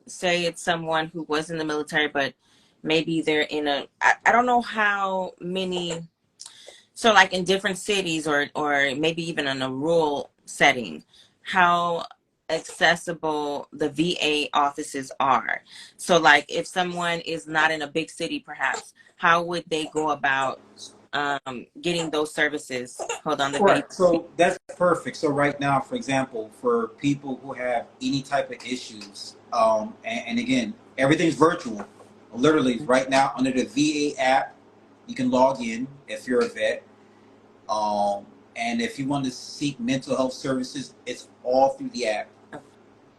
Say it's someone who was in the military, but maybe they're in I don't know how many. So, like in different cities, or maybe even in a rural setting, how accessible the VA offices are. So, like if someone is not in a big city, perhaps, how would they go about getting those services? Hold on, let me. Correct. So that's perfect. So right now, for example, for people who have any type of issues, and again, everything's virtual. Literally, right now under the VA app, you can log in if you're a vet. Um, and if you want to seek mental health services, it's all through the app.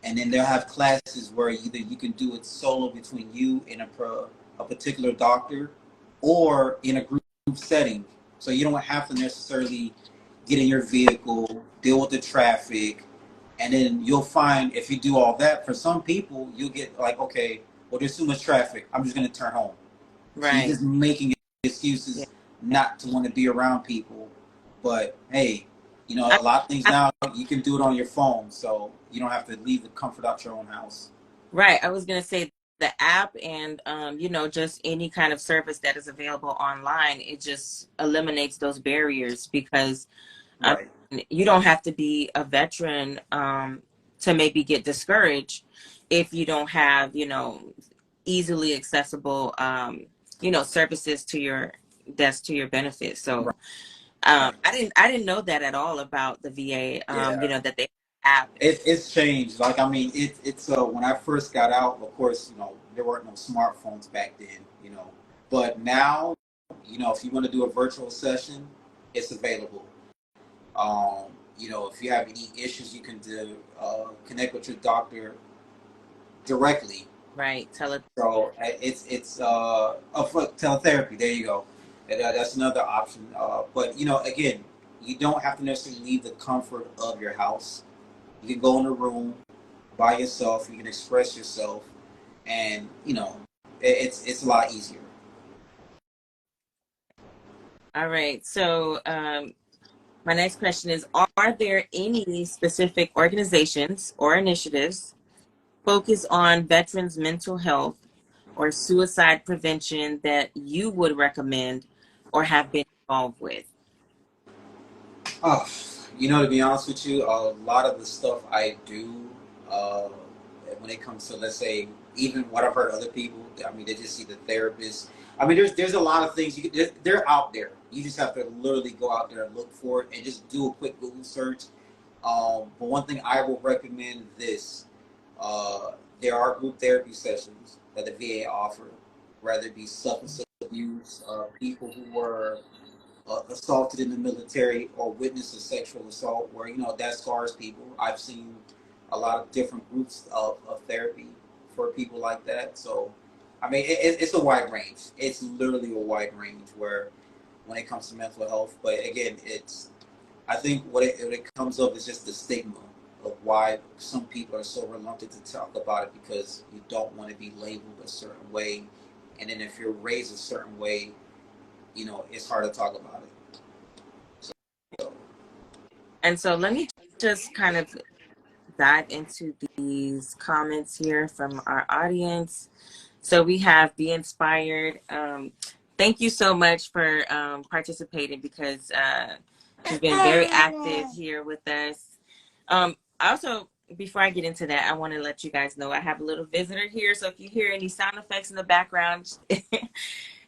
And then they'll have classes where either you can do it solo between you and a particular doctor, or in a group setting. So you don't have to necessarily get in your vehicle, deal with the traffic, and then you'll find if you do all that, for some people, you'll get like, okay, well, there's too much traffic. I'm just going to turn home. So you're Right. just making Yeah. excuses not to want to be around people. But hey, I, a lot of things I, now you can do it on your phone, so you don't have to leave the comfort out your own house. right. I was gonna say the app, and just any kind of service that is available online. It just eliminates those barriers because I Right. mean, you don't have to be a veteran to maybe get discouraged if you don't have, easily accessible, services to your that's to your benefit. So Right. I didn't know that at all about the VA. Yeah. That they have. It's changed. Like, I mean, it's when I first got out, of course, there weren't no smartphones back then, but now, if you want to do a virtual session, it's available. If you have any issues, you can connect with your doctor directly. Right. So it's for teletherapy. There you go. That's another option. But again, you don't have to necessarily leave the comfort of your house. You can go in a room by yourself. You can express yourself, and it's a lot easier. All right. So my next question is: are there any specific organizations or initiatives focused on veterans' mental health or suicide prevention that you would recommend or have been involved with? Oh, to be honest with you, a lot of the stuff I do, uh, when it comes to, let's say, even what I've heard other people, I mean, they just see the therapist. I mean, there's a lot of things they're out there. You just have to literally go out there and look for it, and just do a quick Google search. But one thing I will recommend this: uh, there are group therapy sessions that the VA offer, whether it be substance abuse, people who were assaulted in the military or witnessed a sexual assault, where that scars people. I've seen a lot of different groups of therapy for people like that. So I mean, it's a wide range. It's literally a wide range where when it comes to mental health. But again, I think what it comes up is just the stigma of why some people are so reluctant to talk about it, because you don't want to be labeled a certain way, and then if you're raised a certain way, it's hard to talk about it. So, And so let me just kind of dive into these comments here from our audience. So we have Be Inspired. Thank you so much for participating, because she's been very active here with us. Also, before I get into that, I want to let you guys know I have a little visitor here. So if you hear any sound effects in the background,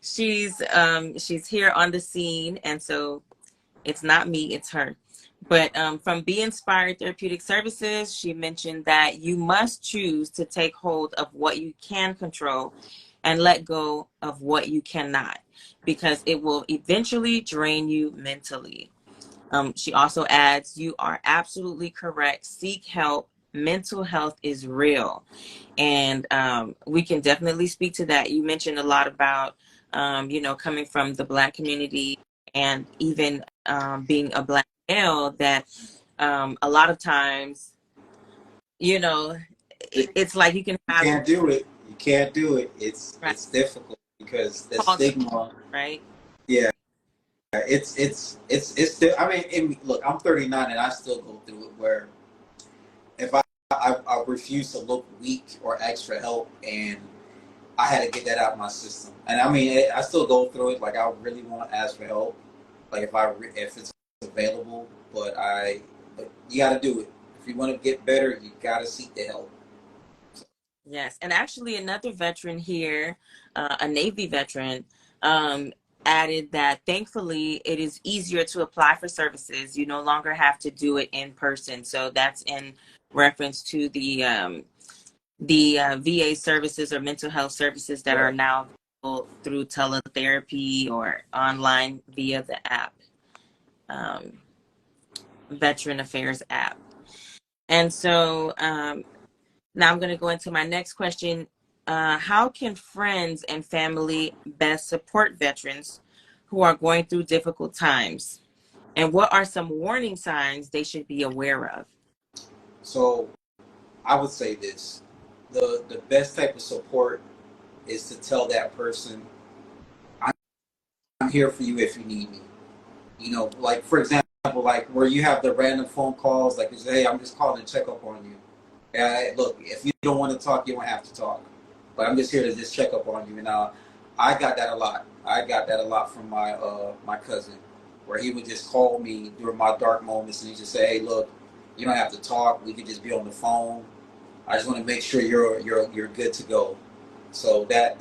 she's here on the scene, and so it's not me, it's her. But from Be Inspired Therapeutic Services, she mentioned that you must choose to take hold of what you can control and let go of what you cannot, because it will eventually drain you mentally. She also adds, you are absolutely correct. Seek help. Mental health is real. And we can definitely speak to that. You mentioned a lot about, coming from the Black community and even being a Black male, that a lot of times, you know, it's like you can You have can't do it. You can't do it. right, It's difficult because the called to, stigma. right? Yeah, it's still. I mean, look, I'm 39 and I still go through it where if I refuse to look weak or ask for help, and I had to get that out of my system. And I mean, I still go through it. Like I really want to ask for help, like if it's available, but you got to do it. If you want to get better, you got to seek the help. Yes, and actually another veteran here, a Navy veteran, um, added that thankfully it is easier to apply for services. You no longer have to do it in person. So that's in reference to the VA services or mental health services that are Right. now available through teletherapy or online via the app, um, Veteran Affairs app. And so now I'm going to go into my next question. How can friends and family best support veterans who are going through difficult times? And what are some warning signs they should be aware of? So I would say this: the best type of support is to tell that person, "I'm here for you if you need me." You know, like for example, like where you have the random phone calls, like you say, "Hey, I'm just calling to check up on you." Look, if you don't want to talk, you don't have to talk. But I'm just here to just check up on you. And I got that a lot. I got that a lot from my cousin, where he would just call me during my dark moments, and he just say, "Hey, look, you don't have to talk. We could just be on the phone. I just want to make sure you're good to go." So that's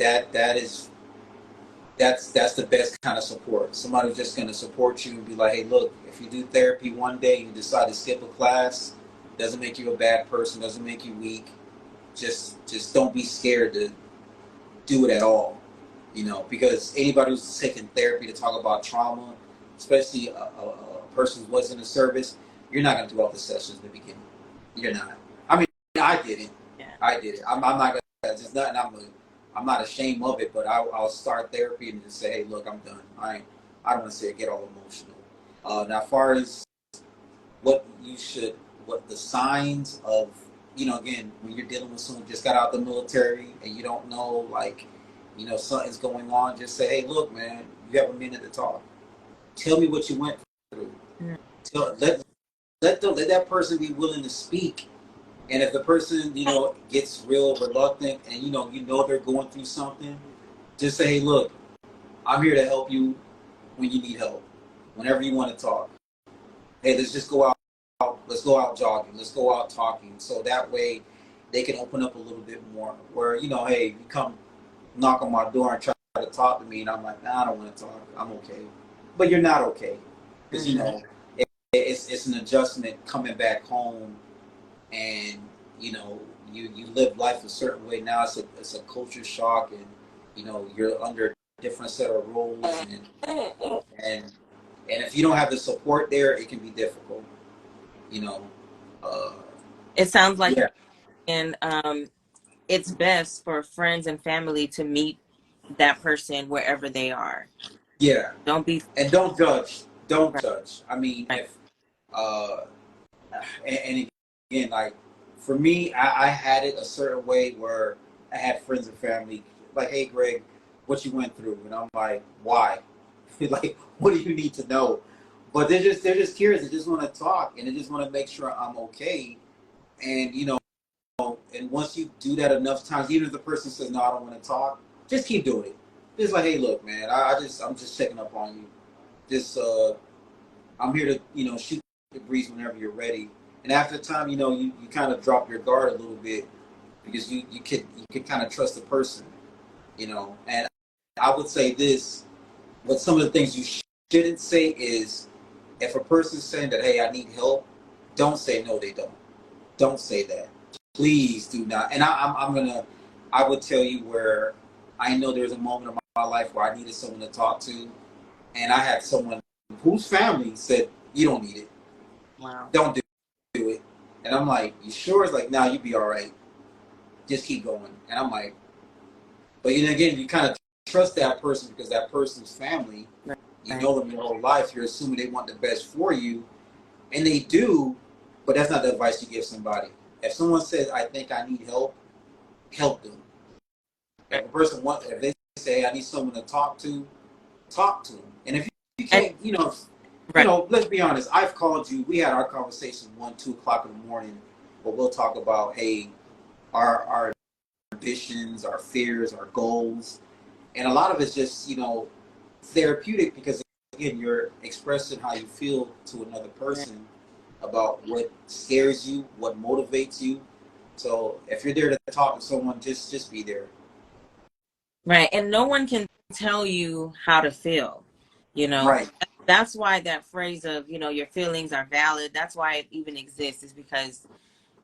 the best kind of support. Somebody's just going to support you and be like, "Hey, look, if you do therapy one day and you decide to skip a class, doesn't make you a bad person, doesn't make you weak. Just don't be scared to do it at all." You know, because anybody who's taking therapy to talk about trauma, especially a person who was in the service, you're not going to do all the sessions in the beginning. You're not. I mean, I did it. Yeah. I did it. I'm not going to just nothing. I'm not ashamed of it, but I'll start therapy and just say, "Hey, look, I'm done. I don't want to say get all emotional." Now, as far as what you should, what the signs of, again, when you're dealing with someone who just got out of the military and you don't know, like, something's going on, just say, "Hey, look, man, you have a minute to talk. Tell me what you went through. Mm. Let that person be willing to speak." And if the person, gets real reluctant and they're going through something, just say, "Hey, look, I'm here to help you when you need help. Whenever you want to talk. Hey, let's just go out. Let's go out jogging. Let's go out talking." So that way, they can open up a little bit more. Where hey, you come knock on my door and try to talk to me, and I'm like, "Nah, I don't want to talk. I'm okay." But you're not okay, because Mhm. it's an adjustment coming back home, and you live life a certain way. Now it's a culture shock, and you're under a different set of rules, and and if you don't have the support there, it can be difficult. You know, uh, It sounds like, yeah, and it's best for friends and family to meet that person wherever they are. yeah, Don't be and don't judge. Don't right. judge. I mean, Right. if uh, and again, like for me, I had it a certain way where I had friends and family like, "Hey, Greg, what you went through?" And I'm like, "Why? Like, what do you need to know?" But they're just curious. They just want to talk, and they just want to make sure I'm okay. And and once you do that enough times, even if the person says, "No, I don't want to talk," just keep doing it. Just like, "Hey, look, man, I'm just checking up on you. Just I'm here to shoot the breeze whenever you're ready." And after time, you kind of drop your guard a little bit because you can kind of trust the person. And I would say this: what some of the things you shouldn't say is, If a person's saying that, hey, I need help, don't say no, they don't. Don't say that. Please do not. And I'm gonna. I would tell you where I know there's a moment of my life where I needed someone to talk to, and I had someone whose family said, "You don't need it. Wow. Don't do it." And I'm like, "You sure?" It's like, "Nah, you be all right. Just keep going." And I'm like, but you know, again, you kind of trust that person because that person's family. You Right. know them your whole life. You're assuming they want the best for you, and they do. But that's not the advice you give somebody. If someone says, "I think I need help," help them. If a person wants, if they say, "I need someone to talk to them." And if you And can't, right. let's be honest. I've called you. We had our conversation 1, 2 o'clock in the morning, where we'll talk about, hey, our ambitions, our fears, our goals, and a lot of it's just therapeutic because again, you're expressing how you feel to another Right. person about what scares you, what motivates you. So if you're there to talk to someone, just be there. Right. And no one can tell you how to feel, you know. Right. That's why that phrase of, your feelings are valid, that's why it even exists, is because,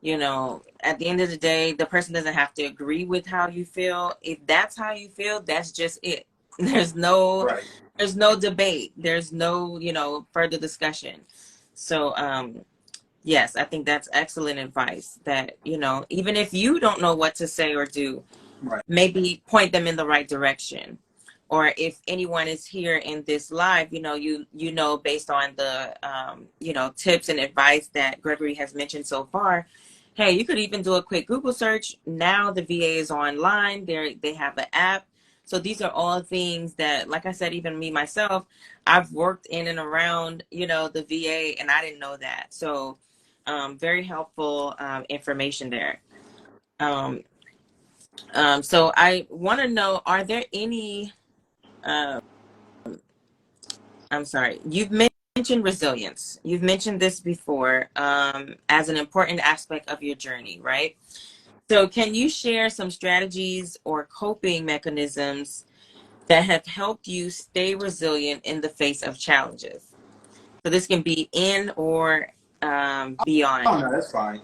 at the end of the day, the person doesn't have to agree with how you feel. If that's how you feel, that's just it. There's no Right. there's no debate. There's no, further discussion. So, yes, I think that's excellent advice that, even if you don't know what to say or do, Right. maybe point them in the right direction. Or if anyone is here in this live, based on the tips and advice that Gregory has mentioned so far, hey, you could even do a quick Google search. Now the VA is online. They have an app. So these are all things that, like I said, even me myself, I've worked in and around, the VA, and I didn't know that. So very helpful information there. Um, so I want to know, are there any, uh, I'm sorry, you've mentioned resilience. You've mentioned this before as an important aspect of your journey, right? So can you share some strategies or coping mechanisms that have helped you stay resilient in the face of challenges? So this can be in or beyond. Oh no, that's fine.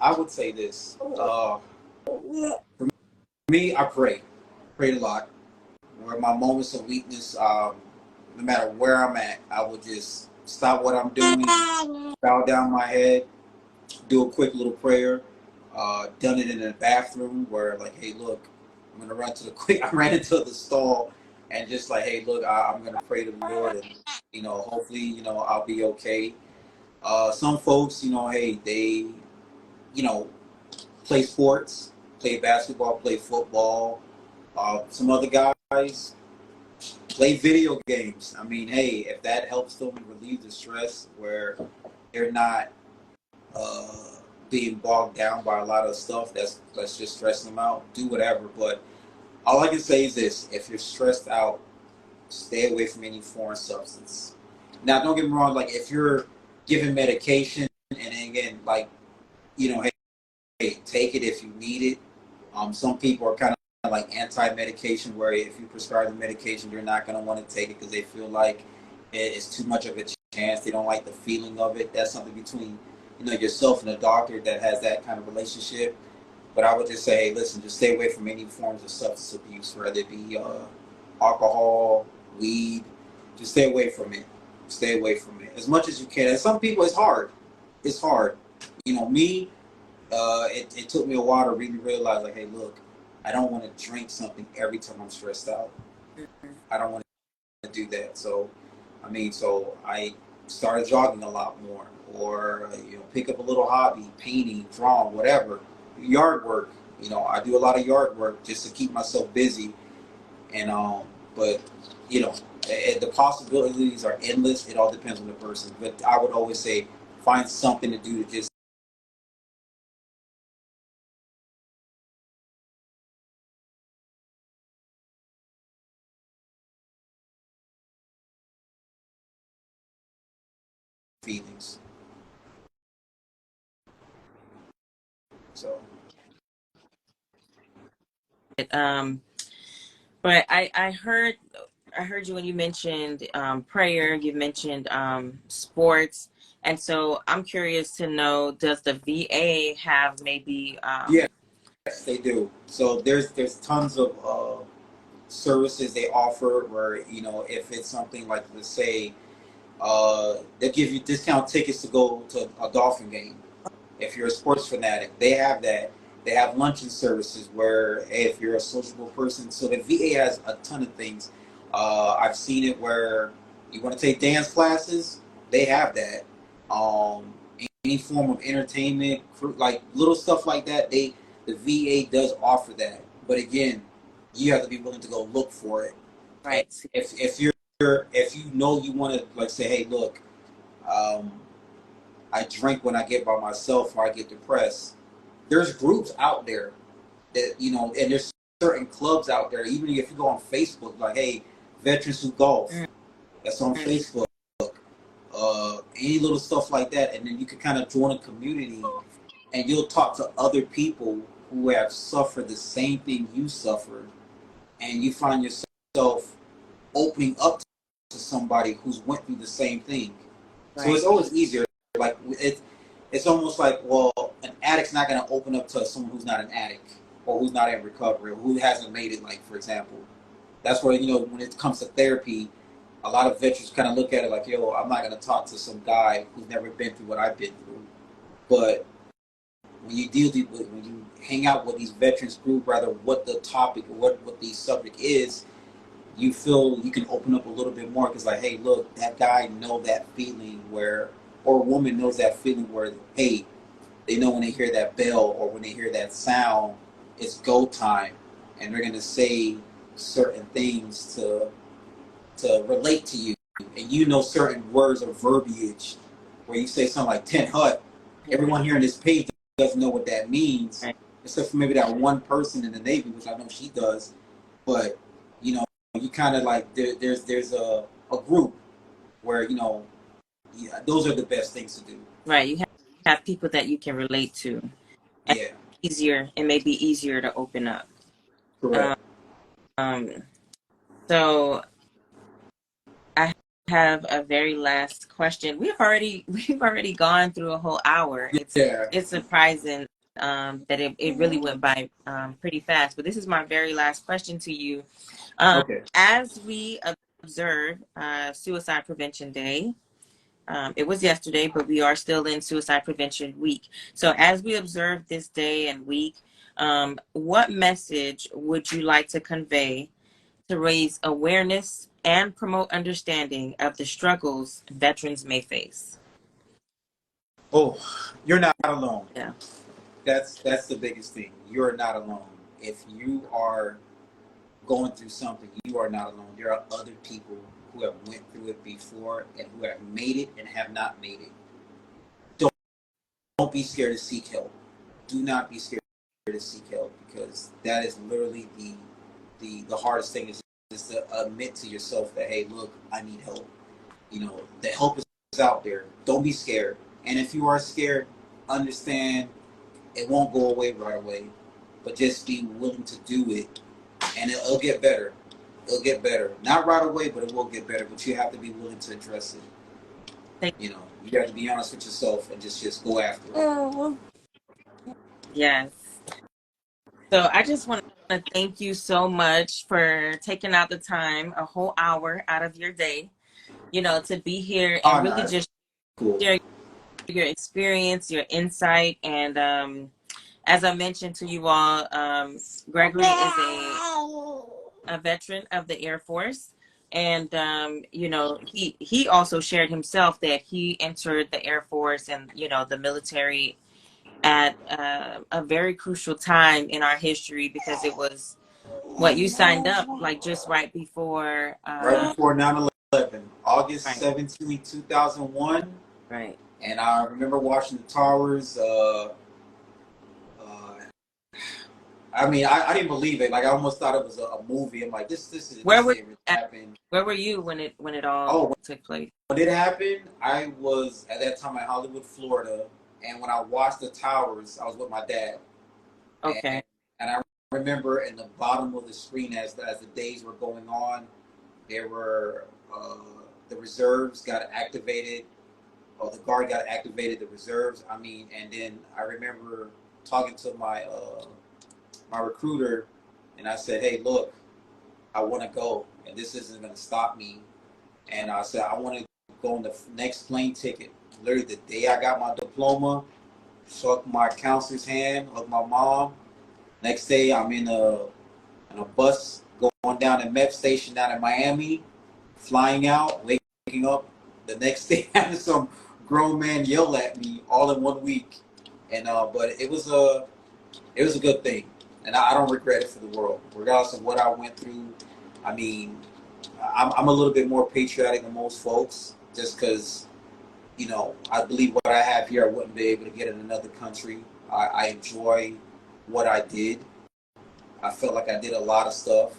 I would say this. Me, I pray. Prayed a lot. Where my moments of weakness, no matter where I'm at, I will just stop what I'm doing, bow down my head, do a quick little prayer. Done it in the bathroom where like, hey, look, I'm gonna run to the quick. I ran into the stall and just like, hey, look, I'm gonna pray to the Lord and hopefully I'll be okay. Some folks, hey, they you know play sports, play basketball, play football. Some other guys play video games. I mean, hey, if that helps them relieve the stress where they're not uh, being bogged down by a lot of stuff that's just stressing them out, do whatever. But all I can say is this: if you're stressed out, stay away from any foreign substance. Now, don't get me wrong. Like if you're given medication, and again, like hey, take it if you need it. Some people are kind of like anti-medication, where if you prescribe the medication, you're not going to want to take it because they feel like it's too much of a chance. They don't like the feeling of it. That's something between yourself and the doctor that has that kind of relationship. But I would just say, hey, listen, just stay away from any forms of substance abuse, whether it be alcohol, weed. Just stay away from it. Stay away from it as much as you can. And some people, it's hard. It's hard. Me, it took me a while to really realize, like, hey, look, I don't want to drink something every time I'm stressed out. Mhm. I don't want to do that. So, so I started jogging a lot more, or pick up a little hobby, painting, drawing, whatever, yard work. I do a lot of yard work just to keep myself busy. And but you know, the possibilities are endless. It all depends on the person. But I would always say, find something to do to just feelings. So. Um, but I heard. I heard you when you mentioned prayer. You mentioned sports, and so I'm curious to know: does the VA have maybe? Yes, they do. So there's tons of services they offer where, you know, if it's something like, let's say, they give you discount tickets to go to a Dolphin game. If you're a sports fanatic, they have that. They have luncheon services where, hey, if you're a sociable person, so the VA has a ton of things. I've seen it where you want to take dance classes, they have that. Any form of entertainment, like little stuff like that, the VA does offer that. But again, you have to be willing to go look for it. And Right. if you know you want to, like, say, hey, look, um, I drink when I get by myself or I get depressed. There's groups out there that, you know, and there's certain clubs out there. Even if you go on Facebook, like, hey, veterans who golf, that's on Mm-hmm. Facebook. Any little stuff like that, and then you can kind of join a community, and you'll talk to other people who have suffered the same thing you suffered, and you find yourself opening up to somebody who's went through the same thing. So Right. it's always easier. Like it's almost like, well, an addict's not going to open up to someone who's not an addict or who's not in recovery or who hasn't made it. Like, for example, that's where, you know, when it comes to therapy, a lot of veterans kind of look at it like, yo, I'm not going to talk to some guy who's never been through what I've been through. But when you when you hang out with these veterans group, rather what the topic or what the subject is, you feel you can open up a little bit more because, like, hey, look, that guy know that feeling where, or a woman knows that feeling where, hey, they know when they hear that bell or when they hear that sound, it's go time, and they're gonna say certain things to relate to you, and you know certain words or verbiage where you say something like "tent hut." Everyone here on this page doesn't know what that means, Right. except for maybe that one person in the Navy, which I know she does, but you know, you kind of like there's a group where, you know, yeah, those are the best things to do. Right. You have people that you can relate to, and Yeah, easier. It may be easier to open up. correct. Um. So I have a very last question. We've already gone through a whole hour. Yeah. It's surprising that it really went by pretty fast. But this is my very last question to you. Okay. As we observe Suicide Prevention Day, it was yesterday, but we are still in Suicide Prevention Week. So as we observe this day and week, what message would you like to convey to raise awareness and promote understanding of the struggles veterans may face? Oh, you're not alone. Yeah. That's the biggest thing. You're not alone. If you are going through something, you are not alone. There are other people who have went through it before and who have made it and have not made it. Don't, don't be scared to seek help. Do not be scared to seek help, because that is literally the hardest thing is just to admit to yourself that, hey, look, I need help. You know, the help is out there. Don't be scared. And if you are scared, understand it won't go away right away, but just be willing to do it, and it'll get better. It'll get better. Not right away, but it will get better. But you have to be willing to address it. Thank You know, you have to be honest with yourself and just go after it. Yes. So I just want to thank you so much for taking out the time, a whole hour out of your day, to be here Oh and no, really that's just cool. share your experience, your insight. And as I mentioned to you all, Gregory is a veteran of the Air Force. And, he also shared himself that he entered the Air Force and, the military at a very crucial time in our history because it was what you signed up like just right before. Right before 9/11, August Right, 17, 2001. right. And I remember watching the towers. Uh, I mean, I didn't believe it. Like, I almost thought it was a movie. I'm like, Where this were didn't really happen. where were you when it all Oh, took place? when it happened, I was at that time in Hollywood, Florida, and when I watched the towers, I was with my dad, Okay. and I remember in the bottom of the screen as the days were going on, There were the reserves got activated, or the guard got activated. The reserves. I mean, and then I remember talking to my recruiter, and I said, "Hey, look, I want to go, and this isn't going to stop me." And I said, "I want to go on the next plane ticket." Literally, the day I got my diploma, shook my counselor's hand, hugged my mom. Next day, I'm in a bus going down to Met Station down in Miami, flying out, waking up the next day having some grown man yell at me all in 1 week. And but it was a good thing, and I don't regret it for the world, regardless of what I went through. I mean, I'm a little bit more patriotic than most folks, just because I believe what I have here I wouldn't be able to get in another country. I enjoy what I did. I felt like I did a lot of stuff,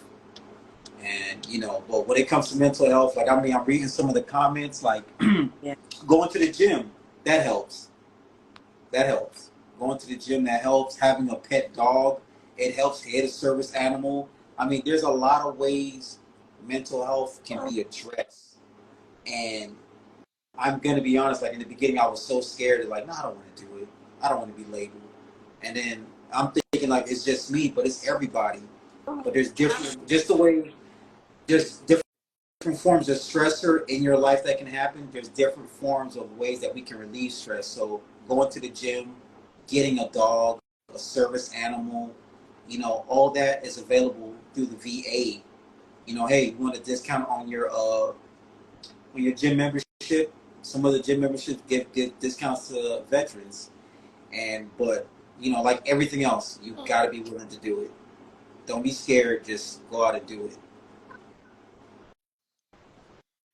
and but when it comes to mental health, like I mean, I'm reading some of the comments, like Yeah. going to the gym, that helps. That helps. Going to the gym, that helps. Having a pet dog, it helps. Hit a service animal. I mean, there's a lot of ways mental health can be addressed. And I'm gonna be honest, like in the beginning, I was so scared of like, no, I don't want to do it. I don't want to be labeled. And then I'm thinking like it's just me, but it's everybody. But there's different, just the way, there's different forms of stressor in your life that can happen. There's different forms of ways that we can relieve stress. So going to the gym, getting a dog, a service animal, all that is available through the VA. Hey, you want a discount on your gym membership? Some of the gym memberships give discounts to veterans. But like everything else, you got to be willing to do it. Don't be scared. Just go out and do it.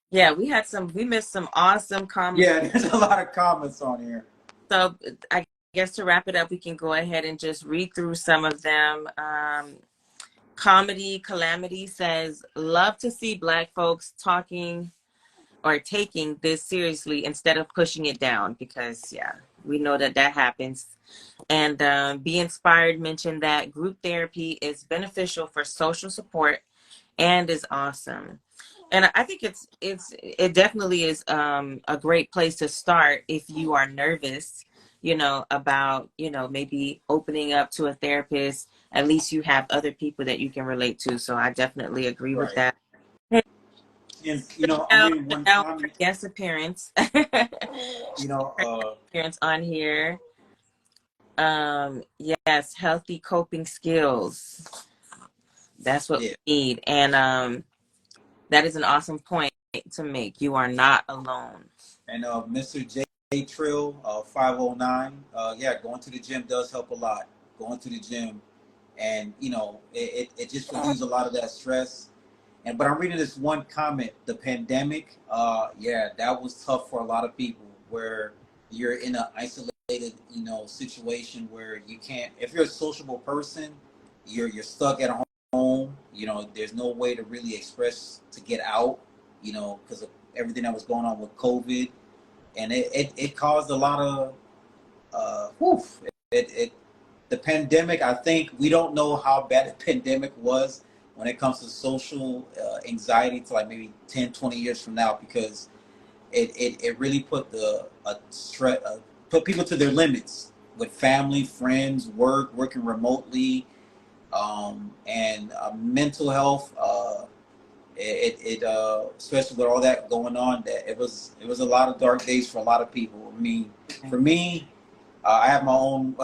Yeah, we missed some awesome comments. Yeah, there's a lot of comments on here. So I guess to wrap it up, we can go ahead and just read through some of them. Comedy Calamity says, love to see Black folks talking or taking this seriously instead of pushing it down, because, yeah, we know that that happens. And Be Inspired mentioned that group therapy is beneficial for social support and is awesome. And I think it definitely is a great place to start if you are nervous, about, maybe opening up to a therapist. At least you have other people that you can relate to. So I definitely agree with Right. that. Hey, And I'm now, reading one now for comment. guest appearance, You know, appearance on here. Yes, healthy coping skills. That's what yeah. we need. And that is an awesome point to make. You are not alone. And Mr. J Trill, 509. Yeah, going to the gym does help a lot. Going to the gym, and it just relieves a lot of that stress. But I'm reading this one comment. The pandemic, yeah, that was tough for a lot of people. Where you're in an isolated, situation where you can't. If you're a sociable person, you're stuck at home. There's no way to really express to get out. Because of everything that was going on with COVID, and it caused a lot of woof. The pandemic. I think we don't know how bad the pandemic was when it comes to social anxiety to like maybe 10, 20 years from now, because it really put put people to their limits with family, friends, working remotely, and mental health. Especially with all that going on, that it was a lot of dark days for a lot of people. I mean, for me, I have my own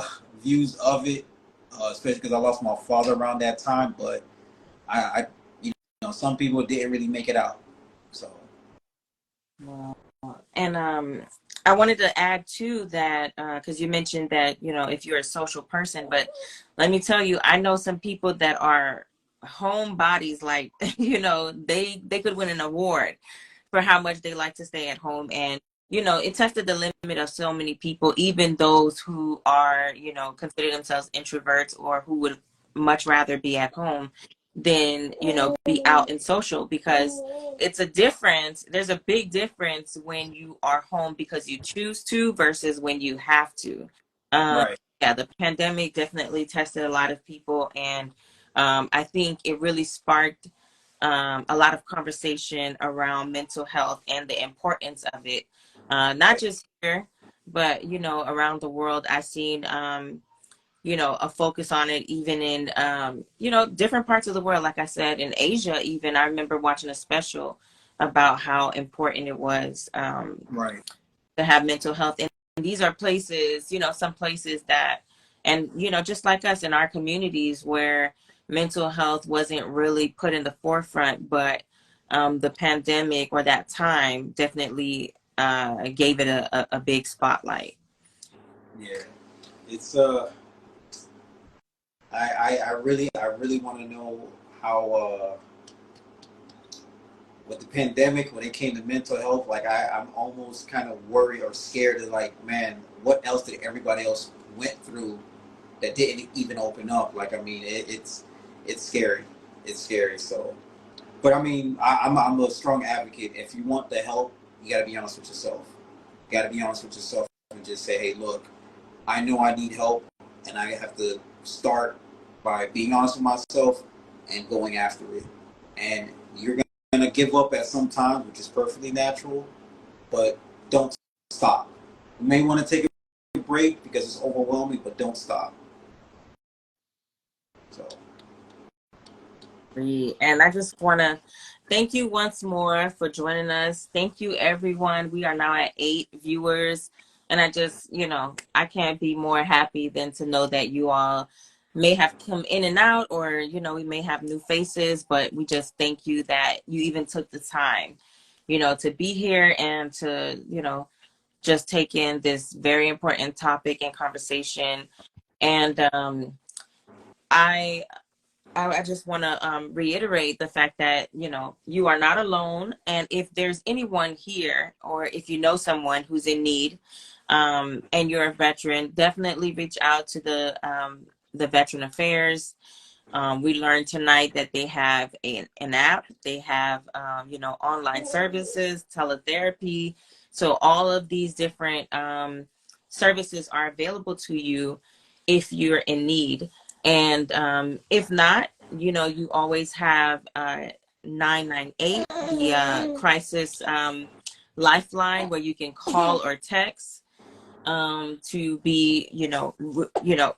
views of it, especially because I lost my father around that time. But I some people didn't really make it out. So And I wanted to add too that because you mentioned that if you're a social person, but let me tell you, I know some people that are homebodies, like they could win an award for how much they like to stay at home. And it tested the limit of so many people, even those who are consider themselves introverts or who would much rather be at home than be out in social, because it's a difference. There's a big difference when you are home because you choose to versus when you have to. um right, yeah, the pandemic definitely tested a lot of people, and I think it really sparked a lot of conversation around mental health and the importance of it, not Right. just here, but around the world. I've seen a focus on it even in different parts of the world. Like I said, in Asia, even I remember watching a special about how important it was Right. to have mental health. And these are places, some places that, and, just like us in our communities where mental health wasn't really put in the forefront, but the pandemic or that time definitely gave it a big spotlight. Yeah. It's I really want to know how with the pandemic when it came to mental health, like I'm almost kind of worried or scared of like, man, what else did everybody else went through that didn't even open up? Like, I mean, it's scary. It's scary. So, but I mean, I'm a strong advocate. If you want the help, you got to be honest with yourself. You got to be honest with yourself and just say, hey, look, I know I need help, and I have to start by being honest with myself and going after it. And you're going to give up at some time, which is perfectly natural, but don't stop. You may want to take a break because it's overwhelming, but don't stop. So, And I just want to thank you once more for joining us. Thank you, everyone. We are now at 8 viewers. And I just, I can't be more happy than to know that you all may have come in and out, or, we may have new faces, but we just thank you that you even took the time, to be here and to, just take in this very important topic and conversation. And I I just want to reiterate the fact that, you are not alone. And if there's anyone here, or if you know someone who's in need, and you're a veteran, definitely reach out to the Veteran Affairs. We learned tonight that they have an app. They have, online services, teletherapy. So all of these different services are available to you if you're in need. And if not, you always have 998, the crisis lifeline, where you can call or text to be,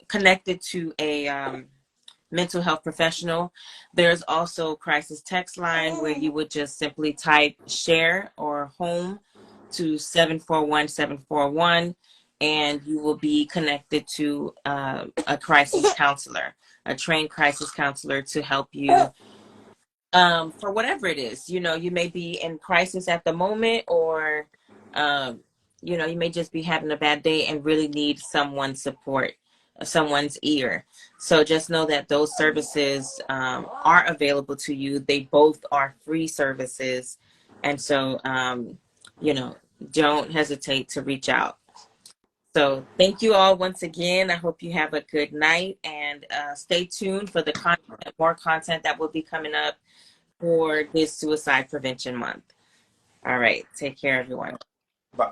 connected to a mental health professional. There's also crisis text line where you would just simply type share or home to 741-741, and you will be connected to a crisis counselor, a trained crisis counselor, to help you for whatever it is. You may be in crisis at the moment, or you may just be having a bad day and really need someone's support, someone's ear. So just know that those services are available to you. They both are free services. And so, you know, don't hesitate to reach out. So thank you all once again. I hope you have a good night, and stay tuned for the content, more content that will be coming up for this Suicide Prevention Month. All right. Take care, everyone. bye.